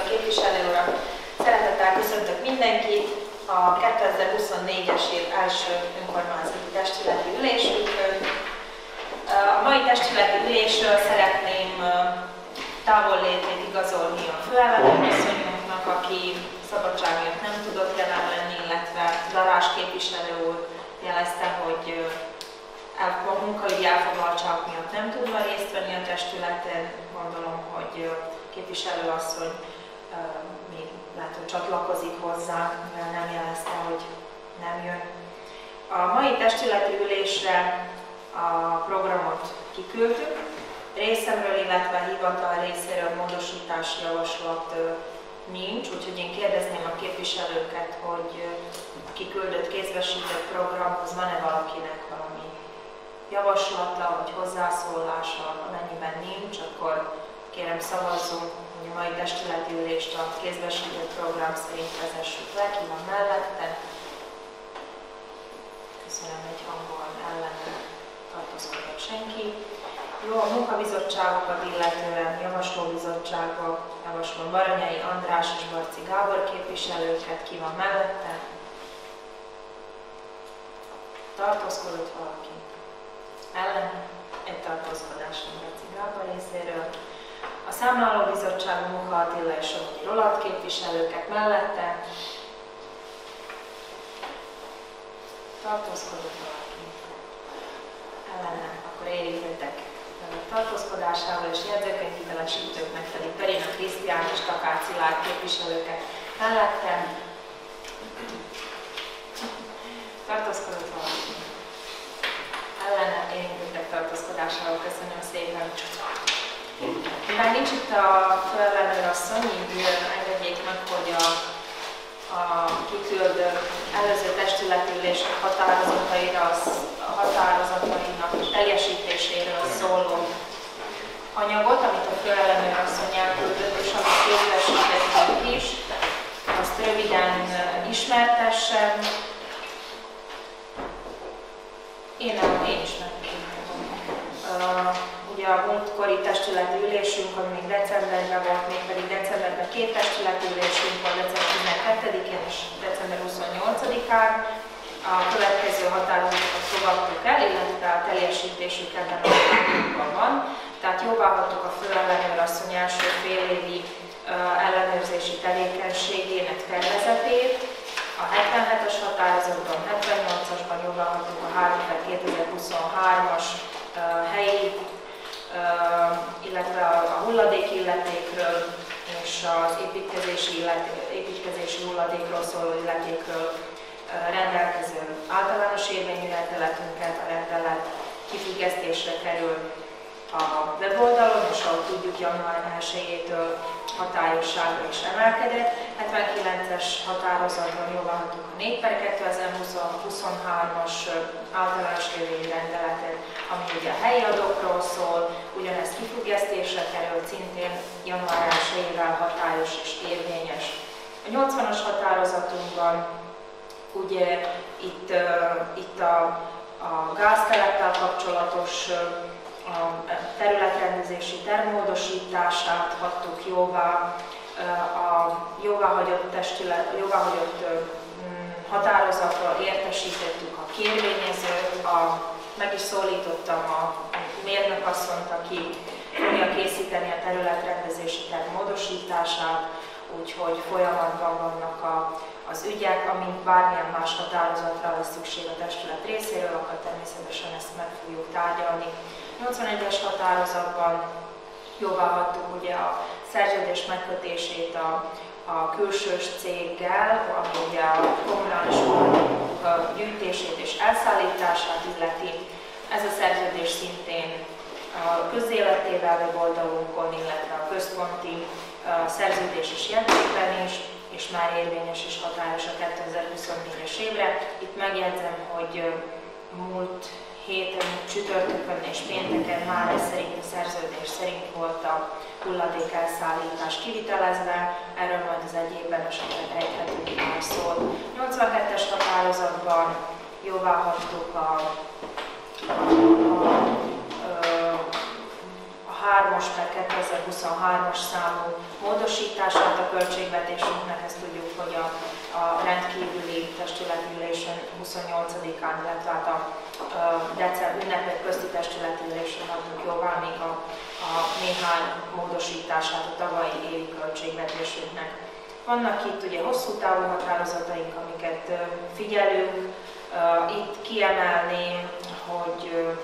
képviselő urak, szeretettel köszöntök mindenkit a 2024-es év első önkormányzati testületi ülésünkön. A mai testületi ülésről szeretném távollétét igazolni a főellenőrasszonyunknak, aki szabadság miatt nem tudott jelen lenni, illetve Darázs képviselő úr jelezte, hogy a munkaügyi elfoglaltság miatt nem tud ma részt venni a testületen. Gondolom, hogy képviselőasszony még lehet, hogy csatlakozik hozzá, mivel nem jelezte, hogy nem jön. A mai testületi ülésre a programot kiküldtük. Részemről, illetve a hivatal részéről módosítási javaslat nincs, úgyhogy én kérdezném a képviselőket, hogy a kiküldött kézbesített programhoz van-e valakinek valami javaslata vagy hozzászólása. Amennyiben nincs, akkor kérem szavazzunk, hogy a mai testületi ülést a kézbesített program szerint vezessük le. Ki van mellette? Köszönöm, egy hangon ellene tartózkodott senki. Jó, a munkabizottságokat illetően javaslóbizottságok, javaslom Baranyai András és Barci Gábor képviselőket. Ki van mellette? Tartózkodott valaki? Ellen? Egy tartózkodás Barci Gábor részéről. A számlálóbizottság Munka Attila és Somogyi Roland képviselőket mellette. Tartózkodott valaki? Ellen? Akkor érintettek tartózkodásával és jegyzőkönyvhitelesítőknek pedig Perina Krisztián és Takács Szilárd képviselőket mellette. Tartózkodott valaki? Ellene érintettek tartózkodásával, köszönöm szépen. Mivel nincs itt a főellenőrasszony, így engedjék meg, hogy a kiküldött előző testületi ülések határozatainak teljesítéséről szóló anyagot, amit a főellenőrasszony elküldött, és amit kézbesítettünk is, azt röviden ismertessem. Én is ugye a múltkori testületi ülésünkön még decemberben volt, mégpedig decemberben két testületi ülésünk volt, december 12-én és december 28-án. A következő határozatokat fogadtuk el, illetve a teljesítésük ebben a hónapban van. Tehát jóváhagytuk a főellenőrasszony első félévi ellenőrzési tevékenységének tervezetét. A 77-es határozatban, 78-asban jóváhagytuk a 3/2023-as helyi, illetve a hulladék illetékről és az építkezési hulladékról szóló illetékről rendelkező általános érvényű rendeletünket. A rendelet kifüggesztésre kerül a weboldalon, és ahogy tudjuk, január 1-től hatályosságra is emelkedett. 79-es határozatban jóváhagytuk a 4/2023-as általános érvényű rendeletet, ami ugye a helyi adókról szól, ugyanez kifüggesztésre került, szintén január 1-ével hatályos és érvényes. A 80-as határozatunkban ugye itt a gázteleppel kapcsolatos a területrendezési tervmódosítását hagytuk jóvá, a jóváhagyott határozatról értesítettük a kérvényezőt, meg is szólítottam a mérnökasszonyt, aki fogja készíteni a területrendezési terv módosítását, úgyhogy folyamatban vannak az ügyek, amint bármilyen más határozatra lesz szükség a testület részéről, akkor természetesen ezt meg fogjuk tárgyalni. 81-es határozatban jóváhagytuk ugye a szerződés megkötését a külsős céggel, ami ugye a kommunális hulladékok gyűjtését és elszállítását illeti. Ez a szerződés szintén a közéletével weboldalunkon, illetve a központi szerződéses jegyzékben is, és már érvényes és hatályos a 2024-es évre. Itt megjegyzem, hogy múlt héten, csütörtökön és pénteken már ez szerint a szerződés szerint volt a hulladék elszállítás kivitelezve, erről majd az egyébben esetleg ejthetünk már szót. 82-es határozatban jóváhagytuk a 3/2023-as számú módosítását a költségvetésünknek. Ezt tudjuk, hogy a rendkívüli testületi ülésen 28-án, illetve a ünnepek közti testületi ülésen hagytuk jóvá még a néhány módosítását a tavalyi évi költségvetésünknek. Vannak itt ugye hosszú távú határozataink, amiket figyelünk. Itt kiemelném, hogy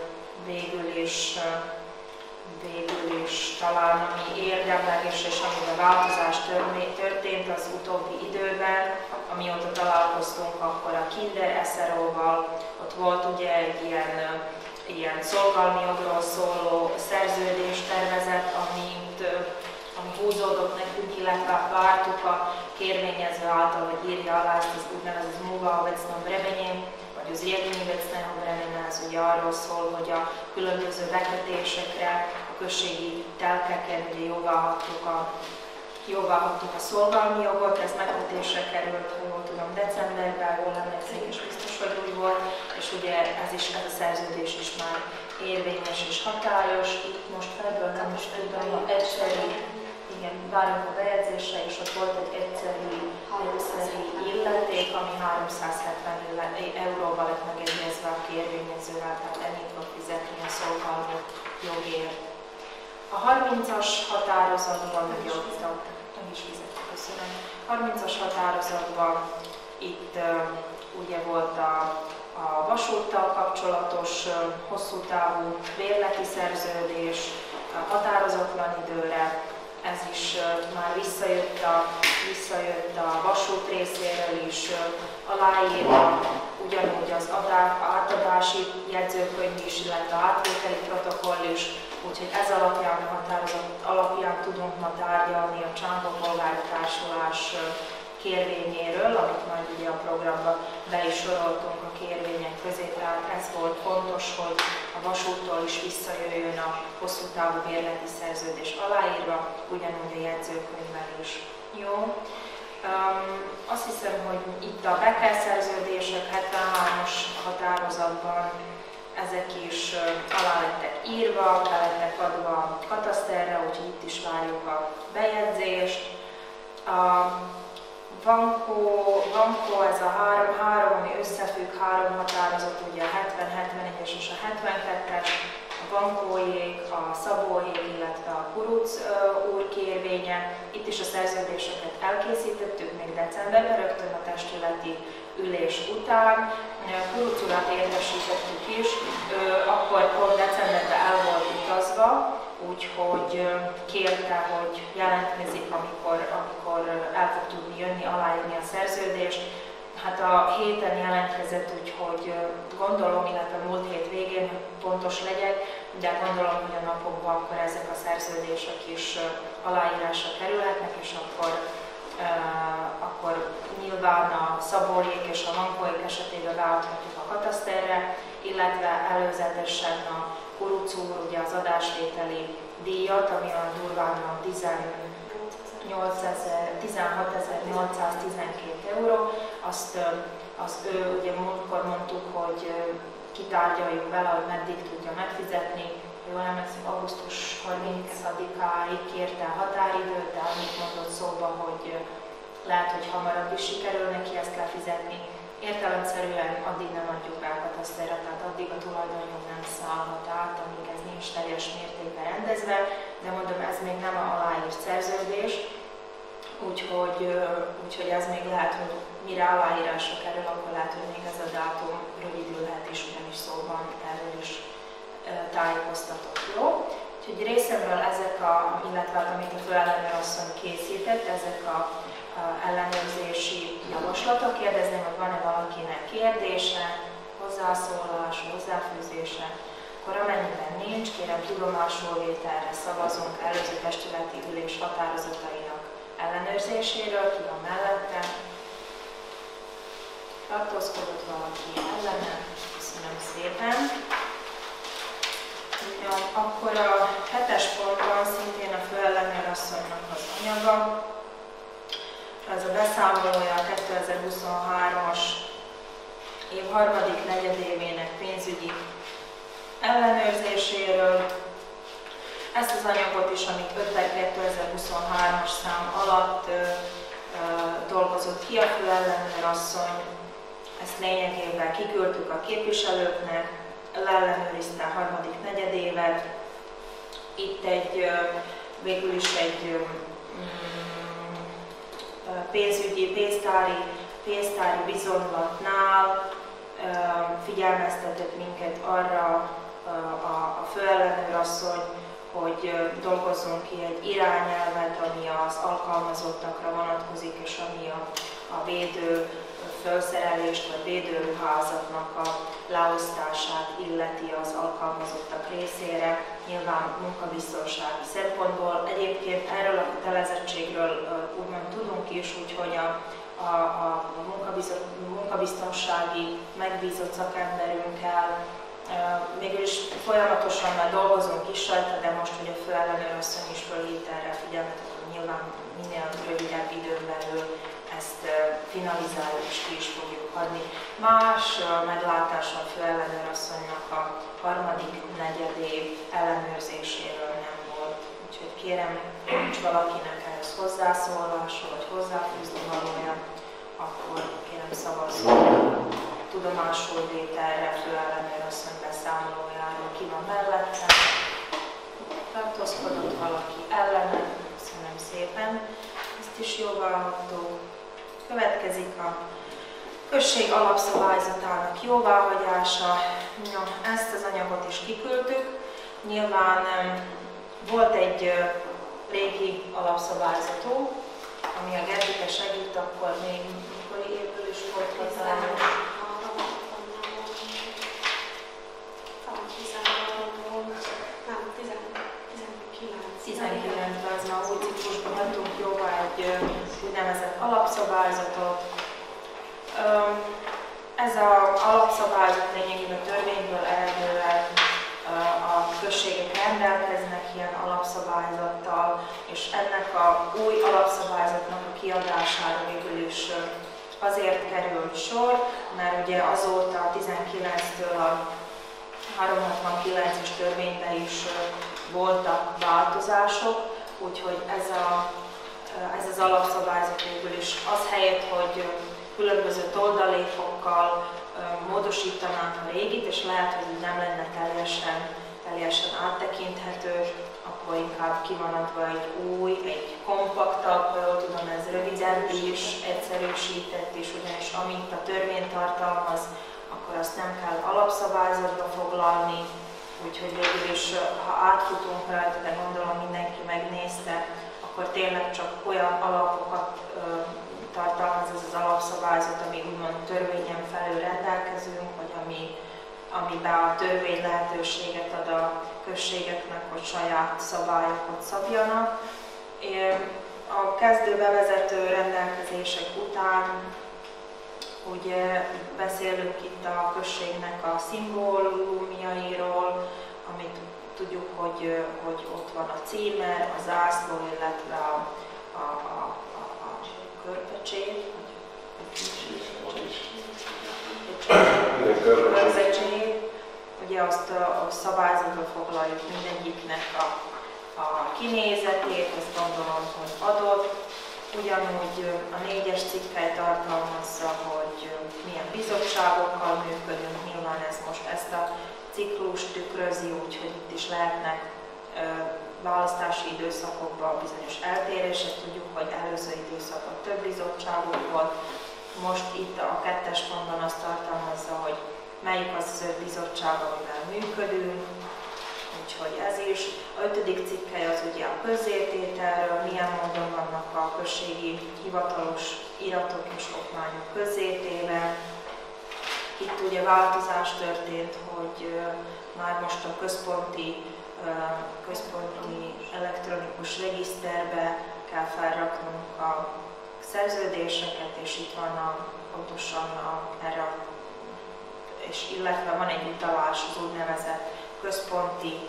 végül is talán ami érdemleges és amiben változás történt az utóbbi időben, amióta találkoztunk akkor a Kinder SRO-val, ott volt ugye egy ilyen szolgálmi jogról szóló szerződéstervezet, ami húzódott nekünk, illetve vártuk a kérvényező által, hogy írja alá ezt az úgynevezett Smlouva-obecnom bremenjem, vagy az Riedini-obecného bremena, ez ugye arról szól, hogy a különböző bekötésekre, a községi telkeken ugye jóvá hagytuk a szolgálmi jogot, ez megkötésre került, ha jól tudom, decemberben, jól emlékszem, és biztos, hogy úgy volt, és ugye ez a szerződés is már érvényes és hatályos. Itt most ebből nem is tudom, egyszerű, igen, várunk a bejegyzésre, és ott volt egy egyszerű illeték, ami 370 euróval lett megegyezve a kérvényezővel, tehát ennyit fog fizetni a szolgálmi jogért. A 30-as határozatban, meg is fizetni, köszönöm. 30-as határozatban itt ugye volt a vasúttal kapcsolatos hosszú távú bérleti szerződés, határozatlan időre. Ez is már visszajött a vasút részéről is, aláírva ugyanúgy az átadási jegyzőkönyv is, illetve átvételi protokoll is, úgyhogy ez alapján a határozat alapján tudunk ma tárgyalni a Csángó-polgári Társulás kérvényéről, amit majd ugye a programba be is soroltunk a kérvények közé, tehát ez volt fontos, hogy a vasúttól is visszajöjjön a hosszú távú bérleti szerződés aláírva, ugyanúgy a jegyzőkönyvvel is. Jó. Azt hiszem, hogy itt a bekelszerződések 73-as határozatban ezek is alá lettek írva, be lettek adva a kataszterre, úgyhogy itt is várjuk a bejegyzést. Vankó, ez a három, ami összefügg, három határozat, ugye a 70, 71-es és a 72-es, a Vankóék, a Szabóék, illetve a Kuruc úr kérvénye. Itt is a szerződéseket elkészítettük még decemberben, rögtön a testületi ülés után. Kuruc urat értesítettük is, akkor pont decemberben el volt utazva, úgyhogy kérte, hogy jelentkezik, amikor el fog tudni jönni, aláírni a szerződést. Hát a héten jelentkezett, úgyhogy gondolom, illetve múlt hét végén, hogy pontos legyek, de gondolom, hogy a napokban akkor ezek a szerződések is aláírásra kerülhetnek, és akkor nyilván a Szabóék és a Vankóék esetében beadhatjuk a kataszterre, illetve előzetesen a Kuruc úr, ugye az adásvételi díjat, ami a durván 16.812 euró, azt ő, ugye múltkor mondtuk, hogy kitárgyaljuk vele, hogy meddig tudja megfizetni. Jól emlékszem, augusztus 30-áig kérte a határidőt, de amit mondott szóba, hogy lehet, hogy hamarabb is sikerül neki ezt lefizetni. Értelemszerűen addig nem adjuk el kataszterre, tehát addig a tulajdonjog nem szállhat át, amíg ez nincs teljes mértékben rendezve, de mondom, ez még nem aláírt szerződés, úgyhogy ez még lehet, hogy mire aláírásra kerül, akkor lehet, hogy még ez a dátum rövidülhet, és ugyanis szóban erről is tájékoztatok. Jó? Úgyhogy részemről ezek illetve amit a főellenőr asszony készített, ezek a ellenőrzési javaslatok. Kérdezném, hogy van-e valakinek kérdése, hozzászólása, hozzáfűzése. Akkor amennyiben nincs, kérem tudomásul vételre szavazunk előző testületi ülés határozatainak ellenőrzéséről. Ki van mellette? Tartózkodott valaki ellene? Köszönöm szépen. Ja, akkor a 7-es ponton szintén a főellenőr asszonynak az anyaga. Ez a beszámolója a 2023-as év harmadik negyedévének pénzügyi ellenőrzéséről. Ezt az anyagot is, amit 5/2023-as szám alatt dolgozott ki a főellenőrasszony, ezt lényegében kiküldtük a képviselőknek, leellenőrizte a harmadik negyedévet. Itt végül is egy pénzügyi, pénztári bizonylatnál figyelmeztetett minket arra a főellenőrasszony, hogy dolgozzunk ki egy irányelvet, ami az alkalmazottakra vonatkozik, és ami a védő felszerelést vagy védőruházatnak a leosztását illeti az alkalmazottak részére, nyilván munkabiztonsági szempontból. Egyébként erről a kötelezettségről úgymond tudunk is, úgyhogy a munkabiztonsági megbízott szakemberünkkel végül is folyamatosan már dolgozunk is rajta, de most, hogy a főellenőrasszony is fölhívta erre a figyelmet, akkor nyilván minél rövidebb időn belül ezt finalizáljuk és ki is fogjuk adni. Más meglátása a főellenőrasszonynak a harmadik negyedév ellenőrzéséről nem volt. Úgyhogy kérem, nincs valakinek ehhez hozzászólása vagy hozzáfűzni valója, akkor kérem szavazzunk tudomásul vételre főellenőrasszony beszámolójáról. Ki van mellette? Tartózkodott valaki ellene? Köszönöm szépen. Ezt is jóváhagytuk. Következik a község alapszabályzatának jóváhagyása. No, ezt az anyagot is kiküldtük. Nyilván volt egy régi alapszabályzató, ami a Gergike segít, akkor még mikor évből is volt hozzá. 19-ben az már új ciklusban hagytunk jóvá egy úgynevezett alapszabályzatot. Ez az alapszabályzat lényegében a törvényből eredően a községek rendelkeznek ilyen alapszabályzattal, és ennek a új alapszabályzatnak a kiadására végül is azért került sor, mert ugye azóta a 19-től a 369-es törvényben is voltak változások, úgyhogy ez az alapszabályzat végül is az helyett, hogy különböző toldalékokkal módosítanánk a régit, és lehet, hogy nem lenne teljesen áttekinthető, akkor inkább ki van adva egy új, egy kompaktabb, ha jól tudom, ez rövidebb is, egyszerűsített is, ugyanis amit a törvény tartalmaz, akkor azt nem kell alapszabályzatba foglalni, úgyhogy végül is, ha átfutunk rajta, de gondolom mindenki megnézte, akkor tényleg csak olyan alapokat tartalmaz ez az alapszabályzat, ami úgymond törvényen felül rendelkezünk, vagy amiben a törvény lehetőséget ad a községeknek, hogy saját szabályokat szabjanak. A kezdő bevezető rendelkezések után ugye beszélünk itt a községnek a szimbólumjairól, amit tudjuk, hogy ott van a címer, a zászló, illetve a körpecsét, ugye azt a szabályzatba foglaljuk mindegyiknek a kinézetét, azt gondolom, hogy adott. Ugyanúgy a 4-es cikkely tartalmazza, hogy milyen bizottságokkal működünk, nyilván ez most ezt a ciklust tükrözi, úgyhogy itt is lehetnek választási időszakokban bizonyos eltérések. Tudjuk, hogy előző időszakban több bizottságunk volt, most itt a 2-es pontban azt tartalmazza, hogy melyik az a bizottság, amivel működünk, úgyhogy ez is. A 5. cikkely az ugye a közzétételről, milyen módon vannak a községi hivatalos iratok és okmányok közzétéve. Itt ugye változás történt, hogy már most a központi elektronikus regiszterbe kell felraknunk a szerződéseket, és itt van pontosan erre, és illetve van egy utalás az úgynevezett központi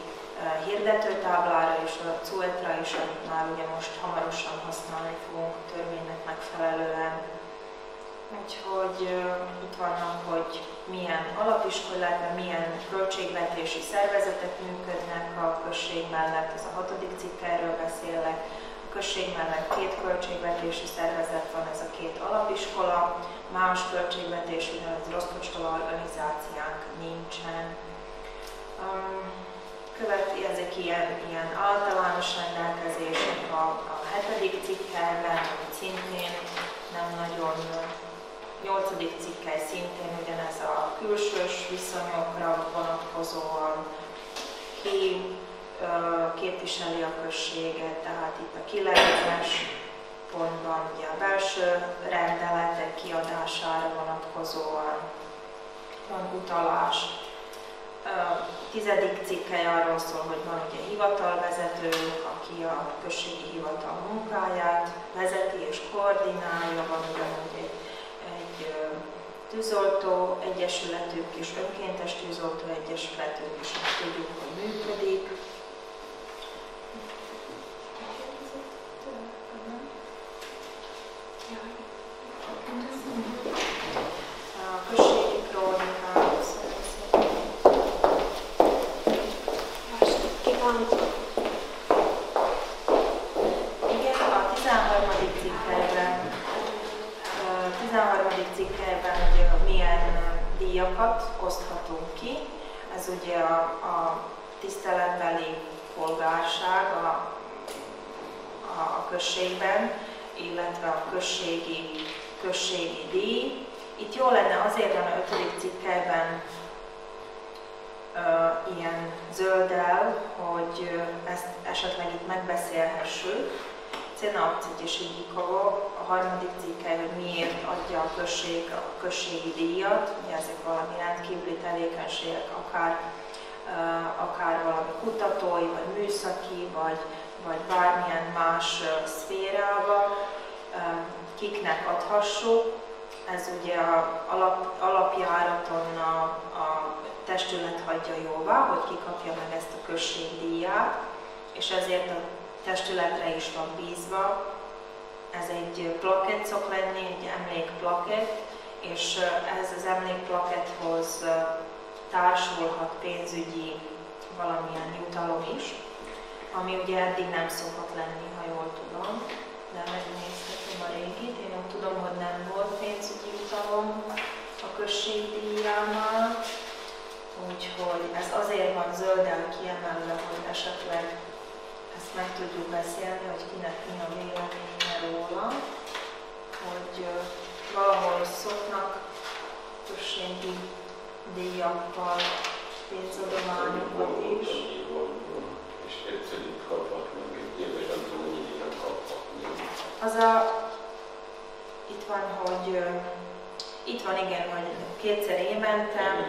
hirdetőtáblára és a CUET-ra is, amit már ugye most hamarosan használni fogunk törvénynek megfelelően. Úgyhogy itt vannak, hogy milyen alapiskolák, milyen költségvetési szervezetek működnek a község mellett, ez a 6. cikkelről beszélek. A község mellett 2 költségvetési szervezet van, ez a 2 alapiskola, más költségvetési, rozkocsola organizációnk nincsen. Ezek ilyen általános rendelkezések a 7. cikkelben, amit szintén nem nagyon, 8. cikkely szintén ugyanez a külsős viszonyokra vonatkozóan, ki képviseli a községet, tehát itt a 9-es pontban ugye a belső rendeletek kiadására vonatkozóan van utalás. A 10. cikkely arról szól, hogy van ugye hivatalvezető, aki a községi hivatal munkáját vezeti és koordinálja, van ugyanúgy egy tűzoltó egyesületünk és önkéntes tűzoltó egyesületünk is, hogy tudjuk, hogy működik. A községi krónikát igen, a 13. cikkelyben ugye milyen díjakat oszthatunk ki. Ez ugye a tiszteletbeli polgárság a községben, illetve a községi díj. Itt jó lenne azért van a 5. cikkelyben ilyen zölddel, hogy ezt esetleg itt megbeszélhessük. Cena és Igikovo, a 3. cikkely, hogy miért adja a község a községi díjat, ugye ezek valami rendkívüli tevékenységek, akár valami kutatói, vagy műszaki, vagy bármilyen más szférába, kiknek adhassuk. Ez ugye alapjáraton a testület hagyja jóvá, hogy ki kapja meg ezt a községdíját, és ezért a testületre is van bízva. Ez egy plakett szok lenni, egy emlékplakett, és ehhez az emlékplaketthoz társulhat pénzügyi valamilyen jutalom is, ami ugye eddig nem szokott lenni, ha jól tudom, de megnézhetem a régit. Én úgy tudom, hogy nem volt pénzügyi jutalom a községdíjánál, úgyhogy ez azért van zölden kiemelve, hogy esetleg ezt meg tudjuk beszélni, hogy kinek mi a véleménye róla, hogy valahol szoknak községi díjakkal, pénzadományokat is. És egyszer itt kaphat meg egy éves, nem tudom, hogy így nem kaphat meg. Itt van, hogy itt van igen, hogy 2 évente,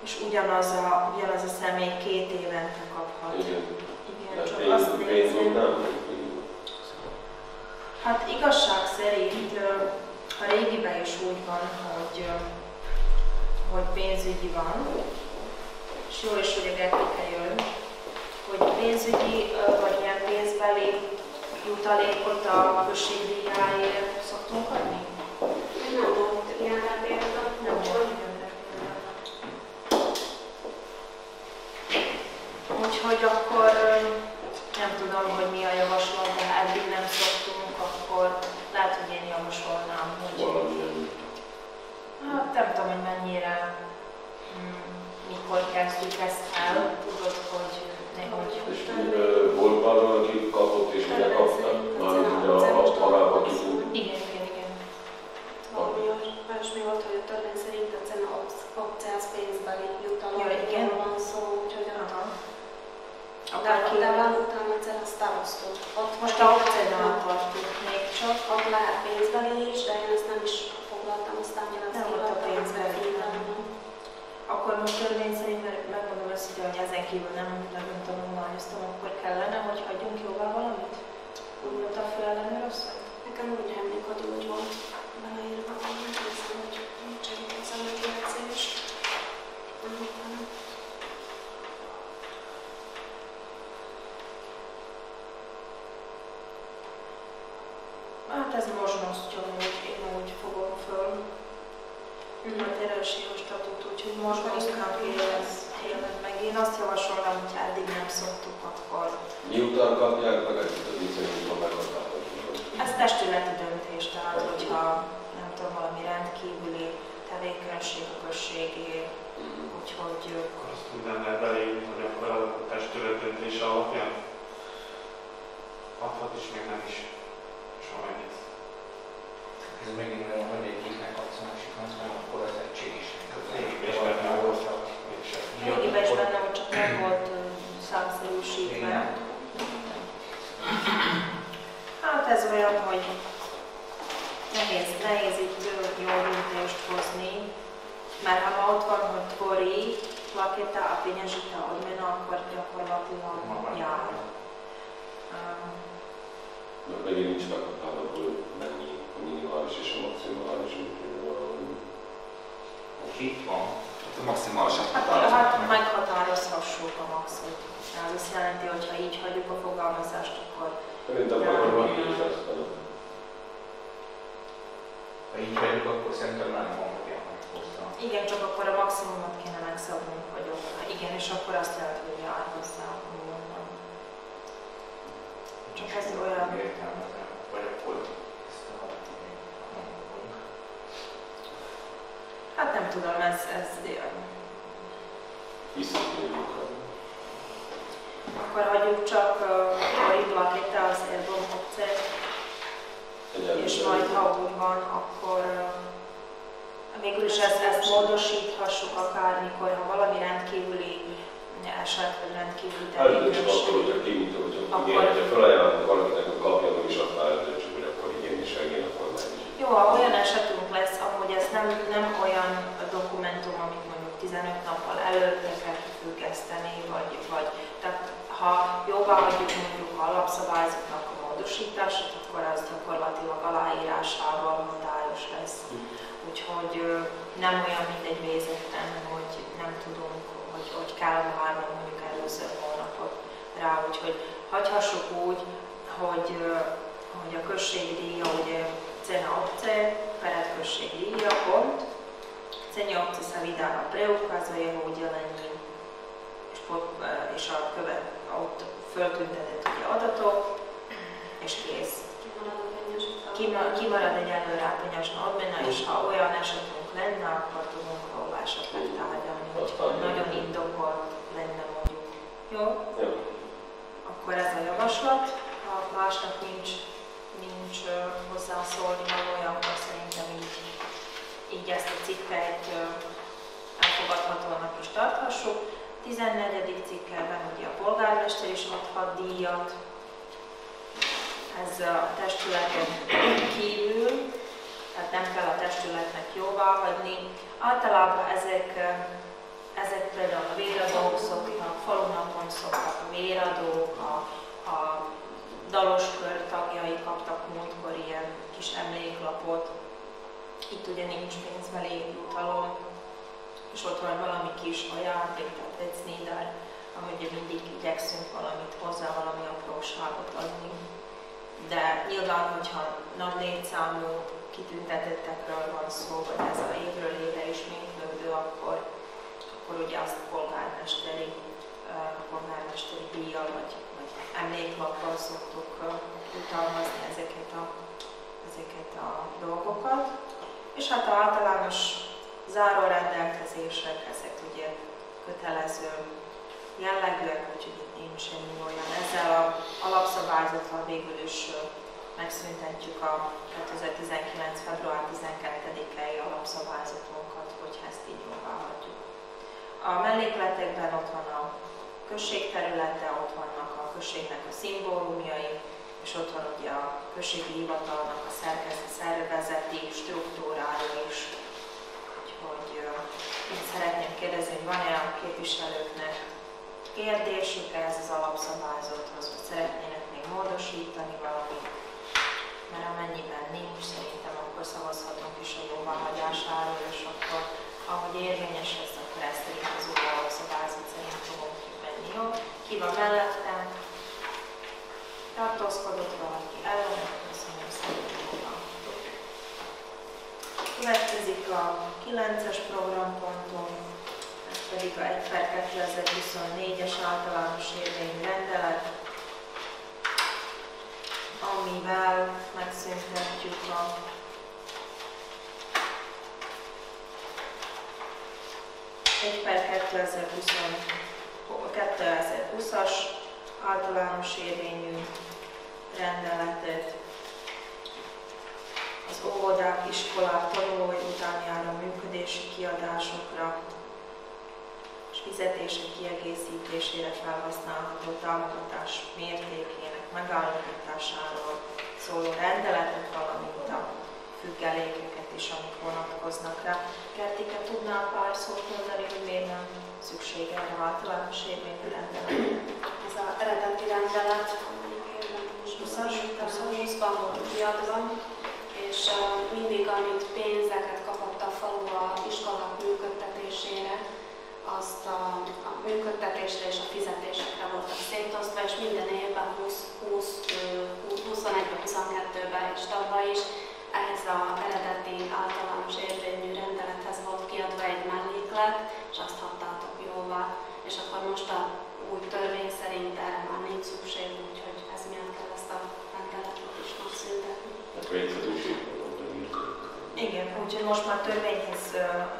és ugyanaz a személy 2 évente kaphat. Igen, csak azt nézem. Hát igazság szerint a régiben is úgy van, hogy pénzügyi van, és jól is, hogy a Gertike jön, hogy pénzügyi vagy ilyen pénzbeli jutalékot a községdíjáért szoktunk adni? Nem volt ilyenre példa. Nem volt ilyenre példa. Úgyhogy akkor nem tudom, hogy mi a javaslat, de ha eddig nem szoktunk, akkor lehet, hogy én javasolnám, hogy... Valamilyen. Hát nem tudom, hogy mennyire, mikor kezdjük ezt el, tudod, hogy És volt már olyan, aki kapott és mire kaptak? Már a magába tudunk. Igen. Valami olyasmi volt, hogy a törvény szerint a cena opciász pénzbeli jutalomról van szó, úgyhogy de van utána cena sztároztó. Most a opciónál tartunk még csak. Ott lehet pénzbeli is, de én ezt nem is foglaltam, aztán én azt nem volt a pénzbeli. Akkor most törvény szerint, megmondom őszintén, hogy ezen kívül nem tanulmányoztam, akkor kellene, hogy hagyjunk jóvá valamit? Úgy volt a főellenőrasszony? Nekem úgy emlék, hogy úgy volt beleírva, hogy nem hiszem, hogy nincsen ez a megjegyzés. Hát ez mozsnosztja, én úgy fogom föl. A terőséges statút, úgyhogy mozsnosztnak éled meg. Én azt javasolnám, hogy eddig nem szoktuk, akkor... Miután kapják meg ezt a licenszút meghatározott? Ez testületi döntés, tehát hogyha nem tudom, valami rendkívüli tevékenység a községé, úgyhogy... Akkor azt úgy nem lehet elérni, hogy akkor a testület döntése alapján adhat is, még nem is soha egész. Ez megint olyan, hogy egyiknek adsz a másiknak, mert akkor az egység is. Régiben is benne volt. Régiben is benne volt, csak nem volt számszerűsítve. Hát ez olyan, hogy nehéz itt jó döntést hozni, mert ha ma ott van, hogy tvorí, plaketa a peněžitá odměna, akkor gyakorlatilag jár. Mert megint nincs meghatározva, hogy mennyi a minimális és a maximális, úgyhogy Itt van. A maximálisat Hát meghatározhassuk a maxot. Ez azt jelenti, hogy ha így hagyjuk a fogalmazást, akkor... szerintem akkor így lesz. Ha így vagyunk, akkor szerintem nem mondja hozzá. Igen, csak akkor a maximumot kéne megszabnunk, hogy ott. Igen, és akkor azt jelenti, hogy jár hozzá. Csak ez olyan... Értelmezem, vagy akkor ezt a Hát nem tudom, ez Visszatérjük. akkor hagyjuk csak a plaketa az album opciót, és majd ha úgy van, akkor végül is ezt módosíthassuk akármikor, ha valami rendkívüli eset, vagy rendkívüli Eldöntsük akkor, hogyha kinyitó, hogyha felajánlunk valakinek, hogy kapja meg, és aztán eldöntsük, hogy akkor igen és igen, akkor meg is. Jó, ha olyan esetünk lesz, amúgy ez nem olyan dokumentum, amit mondjuk 15 nappal előtte kell függeszteni, vagy tehát ha jóvá hagyjuk mondjuk a alapszabályzatnak a módosítását, akkor az gyakorlatilag aláírásával hatályos lesz. Úgyhogy nem olyan, mint egy vézetten, hogy nem tudunk, hogy kell várni mondjuk előző hónapot rá. Úgyhogy hagyhassuk úgy, hogy a községdíja, ugye cena obce, perед községdíja, pont. Cena obce sa vydáva preukaz o jeho udelení, és ott föltüntetett ugye adatok, és kész. Kimarad egy előre a peněžná odměna, és ha olyan esetünk lenne, akkor tudunk róla esetleg tárgyalni, hogy nagyon indokolt lenne mondjuk. Jó? Jó. Akkor ez a javaslat. Ha másnak nincs hozzászólni valója, akkor szerintem így ezt a cikket elfogadhatónak is tarthassuk. 14. cikkelben ugye a polgármester is adhat díjat. Ez a testületen kívül, tehát nem kell a testületnek jóvá hagyni. Általában ezek például a véradók szoktak, falunapon szoktak a véradók, a daloskör tagjai kaptak múltkor ilyen kis emléklapot. Itt ugye nincs pénzbeli jutalom, és ott van valami kis ajándék, tehát egy sznidár, ahogy mindig igyekszünk valamit hozzá, valami apróságot adni. De nyilván, hogyha nagy létszámú kitüntetettekről van szó, vagy ez a évről évre ismétlődő, akkor ugye azt polgármesteri díjjal, vagy emléklappal szoktuk utalmazni ezeket a dolgokat. És hát az általános zárórendelkezések, ezek ugye kötelező jellegűek, úgyhogy itt nincs semmi olyan. Ezzel az alapszabályzattal végül is megszüntetjük a 2019. február 12-i alapszabályzatunkat, hogy ezt így jóvá hagyjuk. A mellékletekben ott van a község területe, ott vannak a községnek a szimbólumjai, és ott van ugye a községi hivatalnak a szervezeti struktúrája is. Úgyhogy én szeretném kérdezni, hogy van-e a képviselőknek kérdésük ez az alapszabályzathoz, hogy szeretnének még módosítani valamit, mert amennyiben nincs, szerintem akkor szavazhatunk is a jóváhagyásáról, és akkor ahogy érvényes lesz, akkor ezt az új alapszabályzat szerint fogunk kivenni. Jó? Ki van mellette? Tartózkodott valaki ellen? Köszönöm szépen. Következik a 9-es programponton, ez pedig a 1/2024-es általános érvényű rendelet, amivel megszüntetjük a per 2020-as általános érvényű rendeletet, az óvodák, iskolák, tanulói utánjáró működési kiadásokra és fizetések kiegészítésére felhasználható támogatás mértékének megállapításáról szóló rendeletet, valamint a függelékeket is, amik vonatkoznak rá. Kertike, tudnál pár szót mondani, hogy miért nem szükség erre általános érvényű rendelet? Ez az eredeti rendelet, amelyik 2020-ban volt kiadva, és mindig, amit pénzeket kapott a falu az iskolák működtetésére, azt a működtetésre és a fizetésekre voltak szétosztva, és minden évben 21-22-ben és tavaly is ehhez az eredeti általános érvényű rendelethez volt kiadva egy melléklet, és azt hagytátok jóvá. És akkor most a új törvény szerint erre már nincs szükség, úgyhogy ez miatt kell ezt a rendeletet is megszüntetni. Akkor egyszerűség van. Igen, úgyhogy most már törvényhez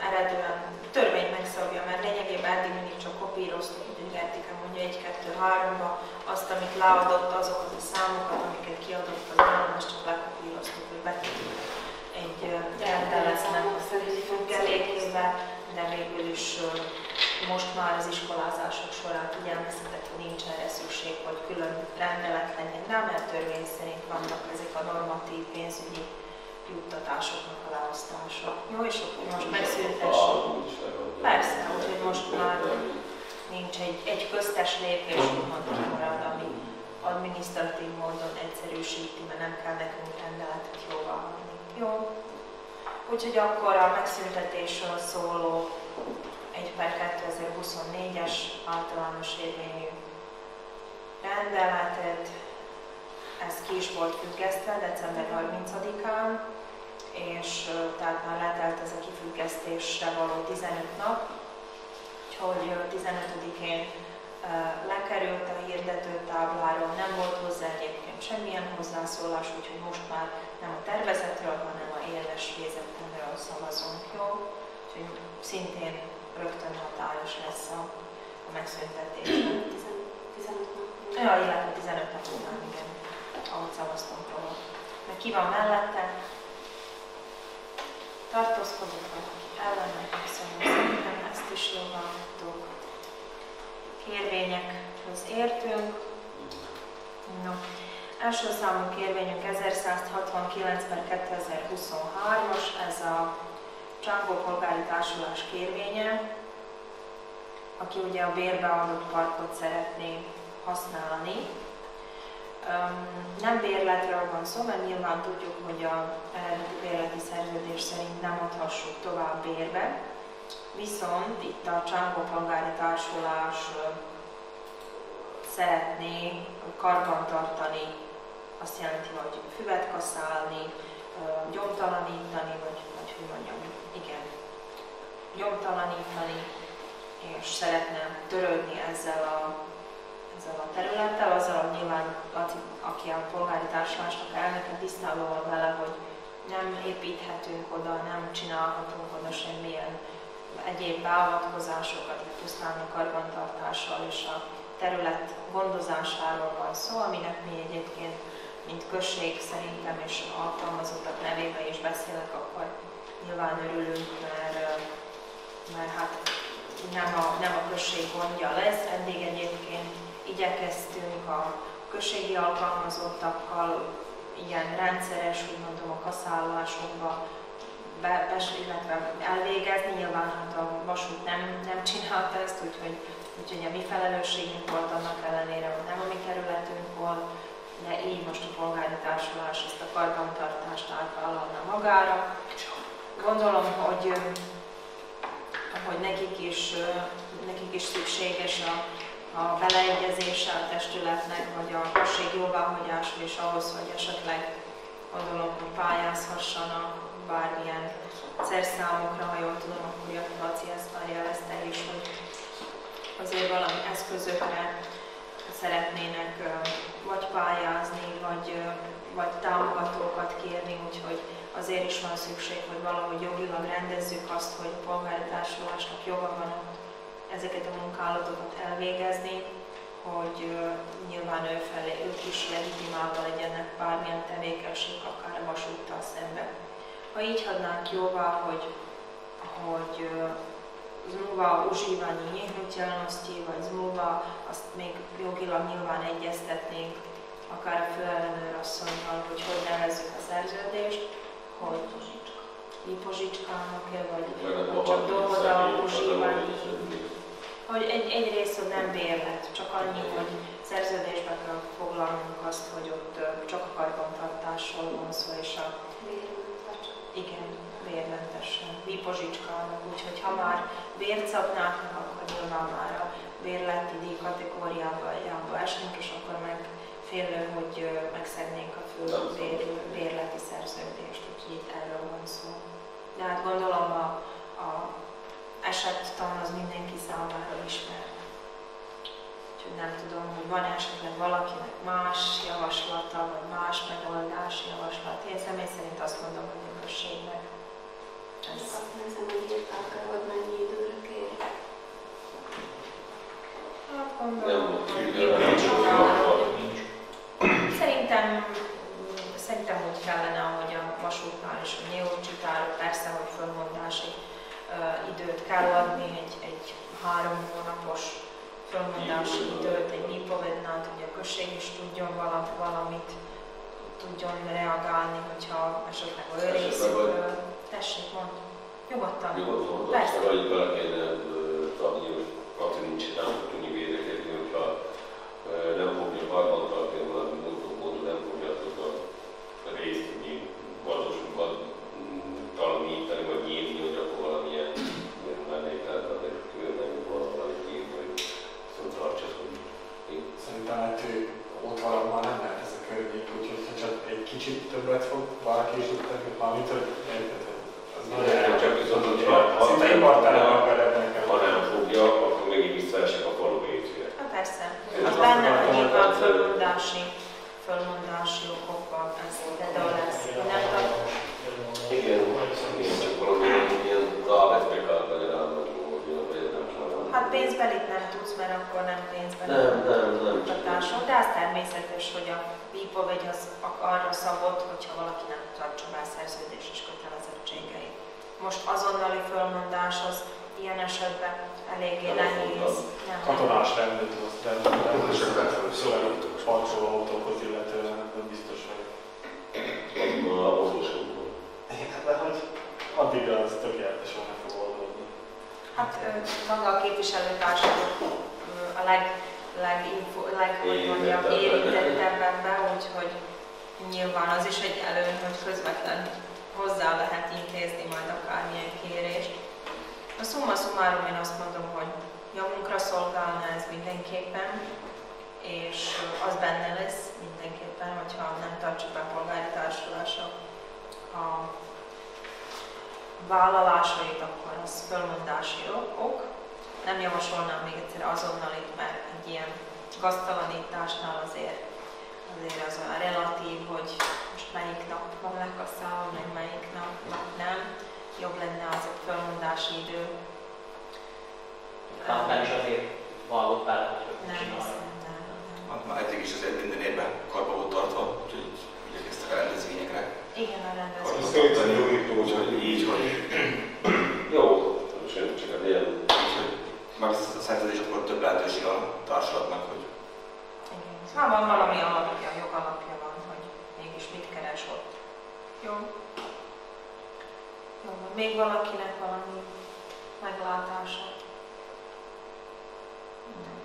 eredően törvény megszabja, mert lényegében eddig mindig csak kopíroztuk, hogy Gertike mondja 1-2-3-ba azt, amit leadott, azokat a számokat, amiket kiadott az állam, azt csak lekopíroztuk, hogy betettük egy rendeletnek a függelékébe, de végül is most már az iskolázások során figyelmeztetett, hogy nincs erre szükség, hogy külön rendelet legyen rá, mert törvény szerint vannak ezek a normatív pénzügyi juttatásoknak a leosztása. Jó, és akkor most megszüntessük. Persze, úgyhogy most már nincs egy köztes lépés, úgymond marad, ami adminisztratív módon egyszerűsíti, mert nem kell nekünk rendeletet jóváhagyni. Jó? Úgyhogy akkor a megszüntetésről szóló 1/2024-es általános érvényű rendeletet, ez ki is volt függesztve december 30-án, és tehát már letelt ez a kifüggesztésre való 15 nap, úgyhogy 15-én lekerült a hirdetőtábláról, nem volt hozzá egyébként semmilyen hozzászólás, úgyhogy most már nem a tervezetről, hanem a éles fézetemről szavazunk, jó? Úgyhogy szintén rögtön hatályos lesz a megszüntetés. 15 nap. Ja, illetve 15 nap után, igen, ahogy szavaztunk róla. Meg ki van mellette? Tartózkodunk, vagy ellene, köszönöm szépen, ezt is jól hallottuk. Kérvényekhez értünk. No. Első számú kérvényünk 1169/2023-as, ez a Csángó polgári társulás kérvénye, aki ugye a bérbeadott parkot szeretné használni. Nem bérletről van szó, mert nyilván tudjuk, hogy a eredeti bérleti szerződés szerint nem adhassuk tovább bérbe. Viszont itt a Csángó polgári társulás szeretné karbantartani, azt jelenti, hogy füvet kaszálni, gyomtalanítani, vagy hogy mondjam, igen, gyomtalanítani, és szeretne törődni ezzel a területtel, azzal nyilván, aki a polgári társulásnak elnöke tisztában van vele, hogy nem építhetünk oda, nem csinálhatunk oda semmilyen egyéb beavatkozásokat, pusztán a karbantartással és a terület gondozásáról van szó, aminek mi egyébként, mint község szerintem, és alkalmazottak nevében is beszélek, akkor nyilván örülünk, mert hát nem a község gondja lesz. Eddig egyébként igyekeztünk a községi alkalmazottakkal ilyen rendszeres, úgy mondom, a kaszálásokba illetve elvégezni. Nyilván hát a vasút nem csinálta ezt, úgyhogy a mi felelősségünk volt annak ellenére, hogy nem a mi területünk volt, de így most a polgári társulás ezt a karbantartást átvállalna magára. Gondolom, hogy nekik is szükséges a beleegyezése a testületnek, vagy a község jóváhagyása is ahhoz, hogy esetleg gondolom, hogy pályázhassanak bármilyen szerszámokra, ha jól tudom, akkor Laci ezt már jelezte is, hogy azért valami eszközökre szeretnének vagy pályázni, vagy támogatókat kérni, úgyhogy azért is van szükség, hogy valahogy jogilag rendezzük azt, hogy a polgári társulásnak joga van ezeket a munkálatokat elvégezni, hogy nyilván ők is legitimálva legyenek bármilyen tevékenység, akár a vasúttal szemben. Ha így hagynánk jóvá, hogy zmluva o užívaní nehnuteľnosti, vagy zmluva, azt még jogilag nyilván egyeztetnénk, akár a főellenőr asszonnyal, hogy nevezzük a szerződést, hogy výpožičkának, vagy csak dohoda o užívaní. Hogy egyrészt, hogy nem bérlet, csak annyi, hogy szerződésben kell foglalnunk azt, hogy ott csak a karbantartásról van szó, és a igen, bérmentesen, výpožičkának, úgyhogy ha már bért szabnáknak, akkor nyilván már a bérleti díj kategóriába esünk, és akkor meg félő, hogy megszegnénk a fő bérleti szerződést, úgyhogy itt erről van szó. De hát gondolom a esettan az mindenki számára ismer. Úgyhogy nem tudom, hogy van esetleg valakinek más javaslata, vagy más megoldási javaslat. Én személy szerint azt mondom, hogy a községnek. Azt nézem, hogy írták el, hogy mennyi időre kérik. Hát gondolom, hogy Szerintem úgy kellene, ahogy a vasútnál is, hogy nyilvántartásra, persze, hogy fölmondási időt kell adni, egy 3 hónapos fölmondási időt, egy výpovednát, hogy a község is tudjon valamit, tudjon reagálni, hogyha esetleg a részükről. Tessék, mondd. Nyugodtan. Persze. Hogy bele kéne adni, hogy Kati nincs itt, nem tudni védekezni, hogyha nem fogja karbantartani valami módon, nem fogja a részt tudni talanítani, vagy nyírni, hogy akkor valamilyen mellékletben, vagy valami nyír, vagy szóval tartsa, hogy Szerintem hát ott valahol már nem lehet ez a környék, úgyhogy ha csak egy kicsit többet fog valaki is utáni, valamit, hogy az nagyon csak viszont, hogyha szinte ipartálnak erednek el. Ha nem fogja, akkor még visszaesek a falu végére. Hát persze. Az benne a nyilván fölmondási okokban, ez például lesz. Igen, csak valami ilyen rávetpekát magyarázat, hogy nem tudom. Hát pénzbelit nem tudsz, mert akkor nem pénzbelit. Nem. De az természetes, hogy a výpovegy az arra szabott, hogyha valaki nem tartsa be szerződéses kötelezettségeit. Most azonnali fölmondás az ilyen esetben eléggé nehéz. Katonás rendet hoz, rendben, parkoló autókhoz illetően, nem biztos, hogy... A orvosokból. Hát, hogy addigra az tökéletesen meg fog oldódni. Hát maga a képviselőtársak a érintettebb ember, úgyhogy nyilván az is egy előny, hogy közvetlen hozzá lehet intézni majd akármilyen kérést. A summa summarum én azt mondom, hogy javunkra szolgálna ez mindenképpen, és az benne lesz mindenképpen, hogyha nem tartsuk be a polgári társulások a vállalásait, akkor az fölmondási ok. Nem javasolnám még egyszer azonnalit, mert egy ilyen gazdalanításnál azért az olyan relatív, hogy most melyik nap van lekaszálva, meg melyik nap nem. Jobb lenne az egy fölmondási idő. Hát nem is azért valót bele, hogy Nem csinálja. hiszem, nem. Hát már eddig is azért minden évben karba volt tartva, úgyhogy igyekeztek a rendezvényekre. Igen, a rendezvény. Azt szépen jó, Úgyhogy így, hogy jó, csak a ilyen. meg a szerződés, akkor több lehetőség a társulatnak, hogy Igen. Ha van valami alapja, jogalapja van, hogy mégis mit keres ott. Jó. Jó, még valakinek valami meglátása? Nem.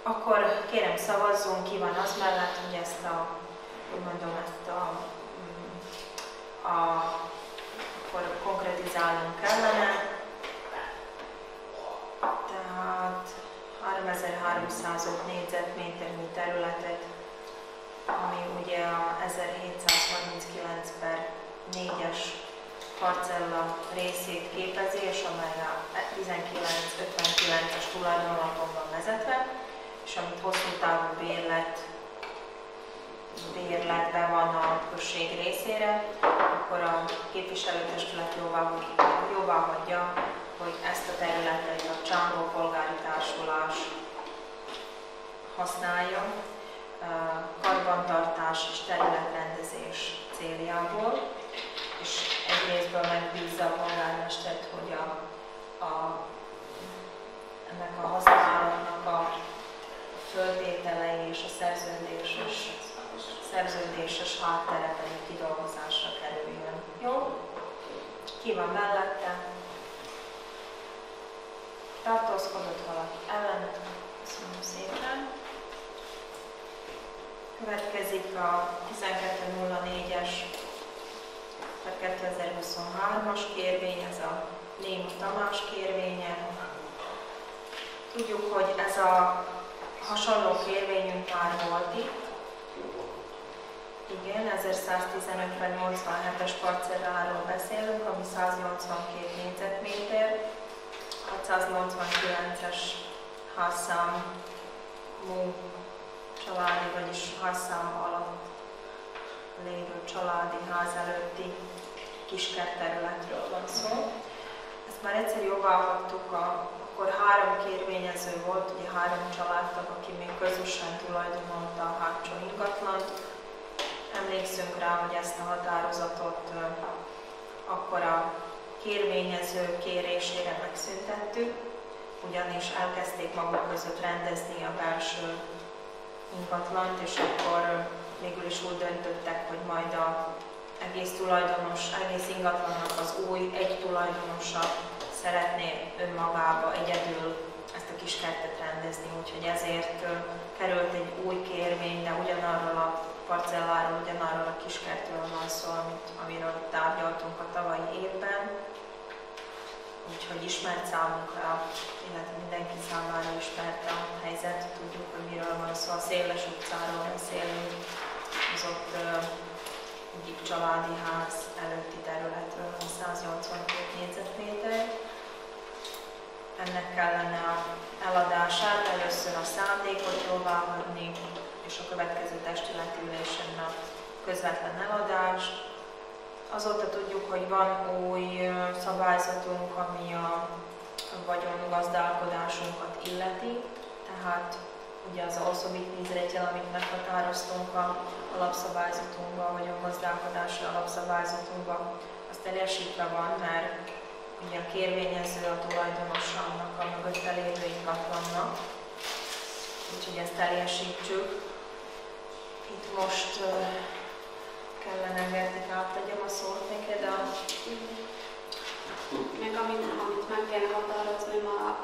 Akkor kérem szavazzunk, ki van az mellett, hogy ezt akkor konkretizálnunk kellene. Tehát 3300 négyzetméternyi területet, ami ugye a 1730 4-es parcella részét képezi, és amely a 1959-es tulajdonlapon van vezetve, és amit hosszú távú bérletben van a község részére, akkor a képviselőtestület jóvá hagyja, hogy ezt a területet a Csángó polgári társulás használja karbantartás és területrendezés céljából, és egy részből megbízza a polgármestert, hogy ennek a használatnak a föltételei és a szerződéses háttere pedig kidolgozásra kerüljön. Jó? Ki van mellette? Tartózkodott valaki ellen? Köszönöm szépen. Következik a 1204-es 2023-as kérvény, ez a Néma Tamás kérvénye. Tudjuk, hogy ez a hasonló kérvényünk már volt itt. Igen, 1115-87-es parcelláról beszélünk, ami 182 négyzetméter, 689-es házszámú családi, vagyis házszám alatt lévő családi ház előtti kiskertterületről van szó. Ezt már egyszer jóvá hagytuk, akkor 3 kérvényező volt, ugye 3 családtag, aki még közösen tulajdonolta a hátsó ingatlant. Emlékszünk rá, hogy ezt a határozatot akkor a kérvényező kérésére megszüntettük, ugyanis elkezdték maguk között rendezni a belső ingatlant, és akkor végül is úgy döntöttek, hogy majd az egész ingatlannak az új egy tulajdonosa szeretné önmagába egyedül ezt a kis kertet rendezni, úgyhogy ezért került egy új kérvény, de ugyanarról a parcelláról, ugyanarról a kiskertről van szó, amiről tárgyaltunk a tavalyi évben. Úgyhogy ismert számunkra, illetve mindenki számára ismert a helyzet, tudjuk, hogy miről van szó. A Széles utcáról beszélünk, az ott egyik családi ház előtti területről, 182 négyzetméter. Ennek kellene a eladását, először a szándékot jóváhagyni, és a következő testületi ülésen a közvetlen eladás. Azóta tudjuk, hogy van új szabályzatunk, ami a vagyongazdálkodásunkat illeti, tehát ugye az alszobítmízretyel, amit meghatároztunk a alapszabályzatunkban, a vagyongazdálkodási alapszabályzatunkban, az teljesítve van, mert ugye a kérvényező a tulajdonosa annak a mögötte lévő ingatlannak, úgyhogy ezt teljesítsük. Itt most kellene, Gertik, átadjam a szót neked Meg amit meg kell határozni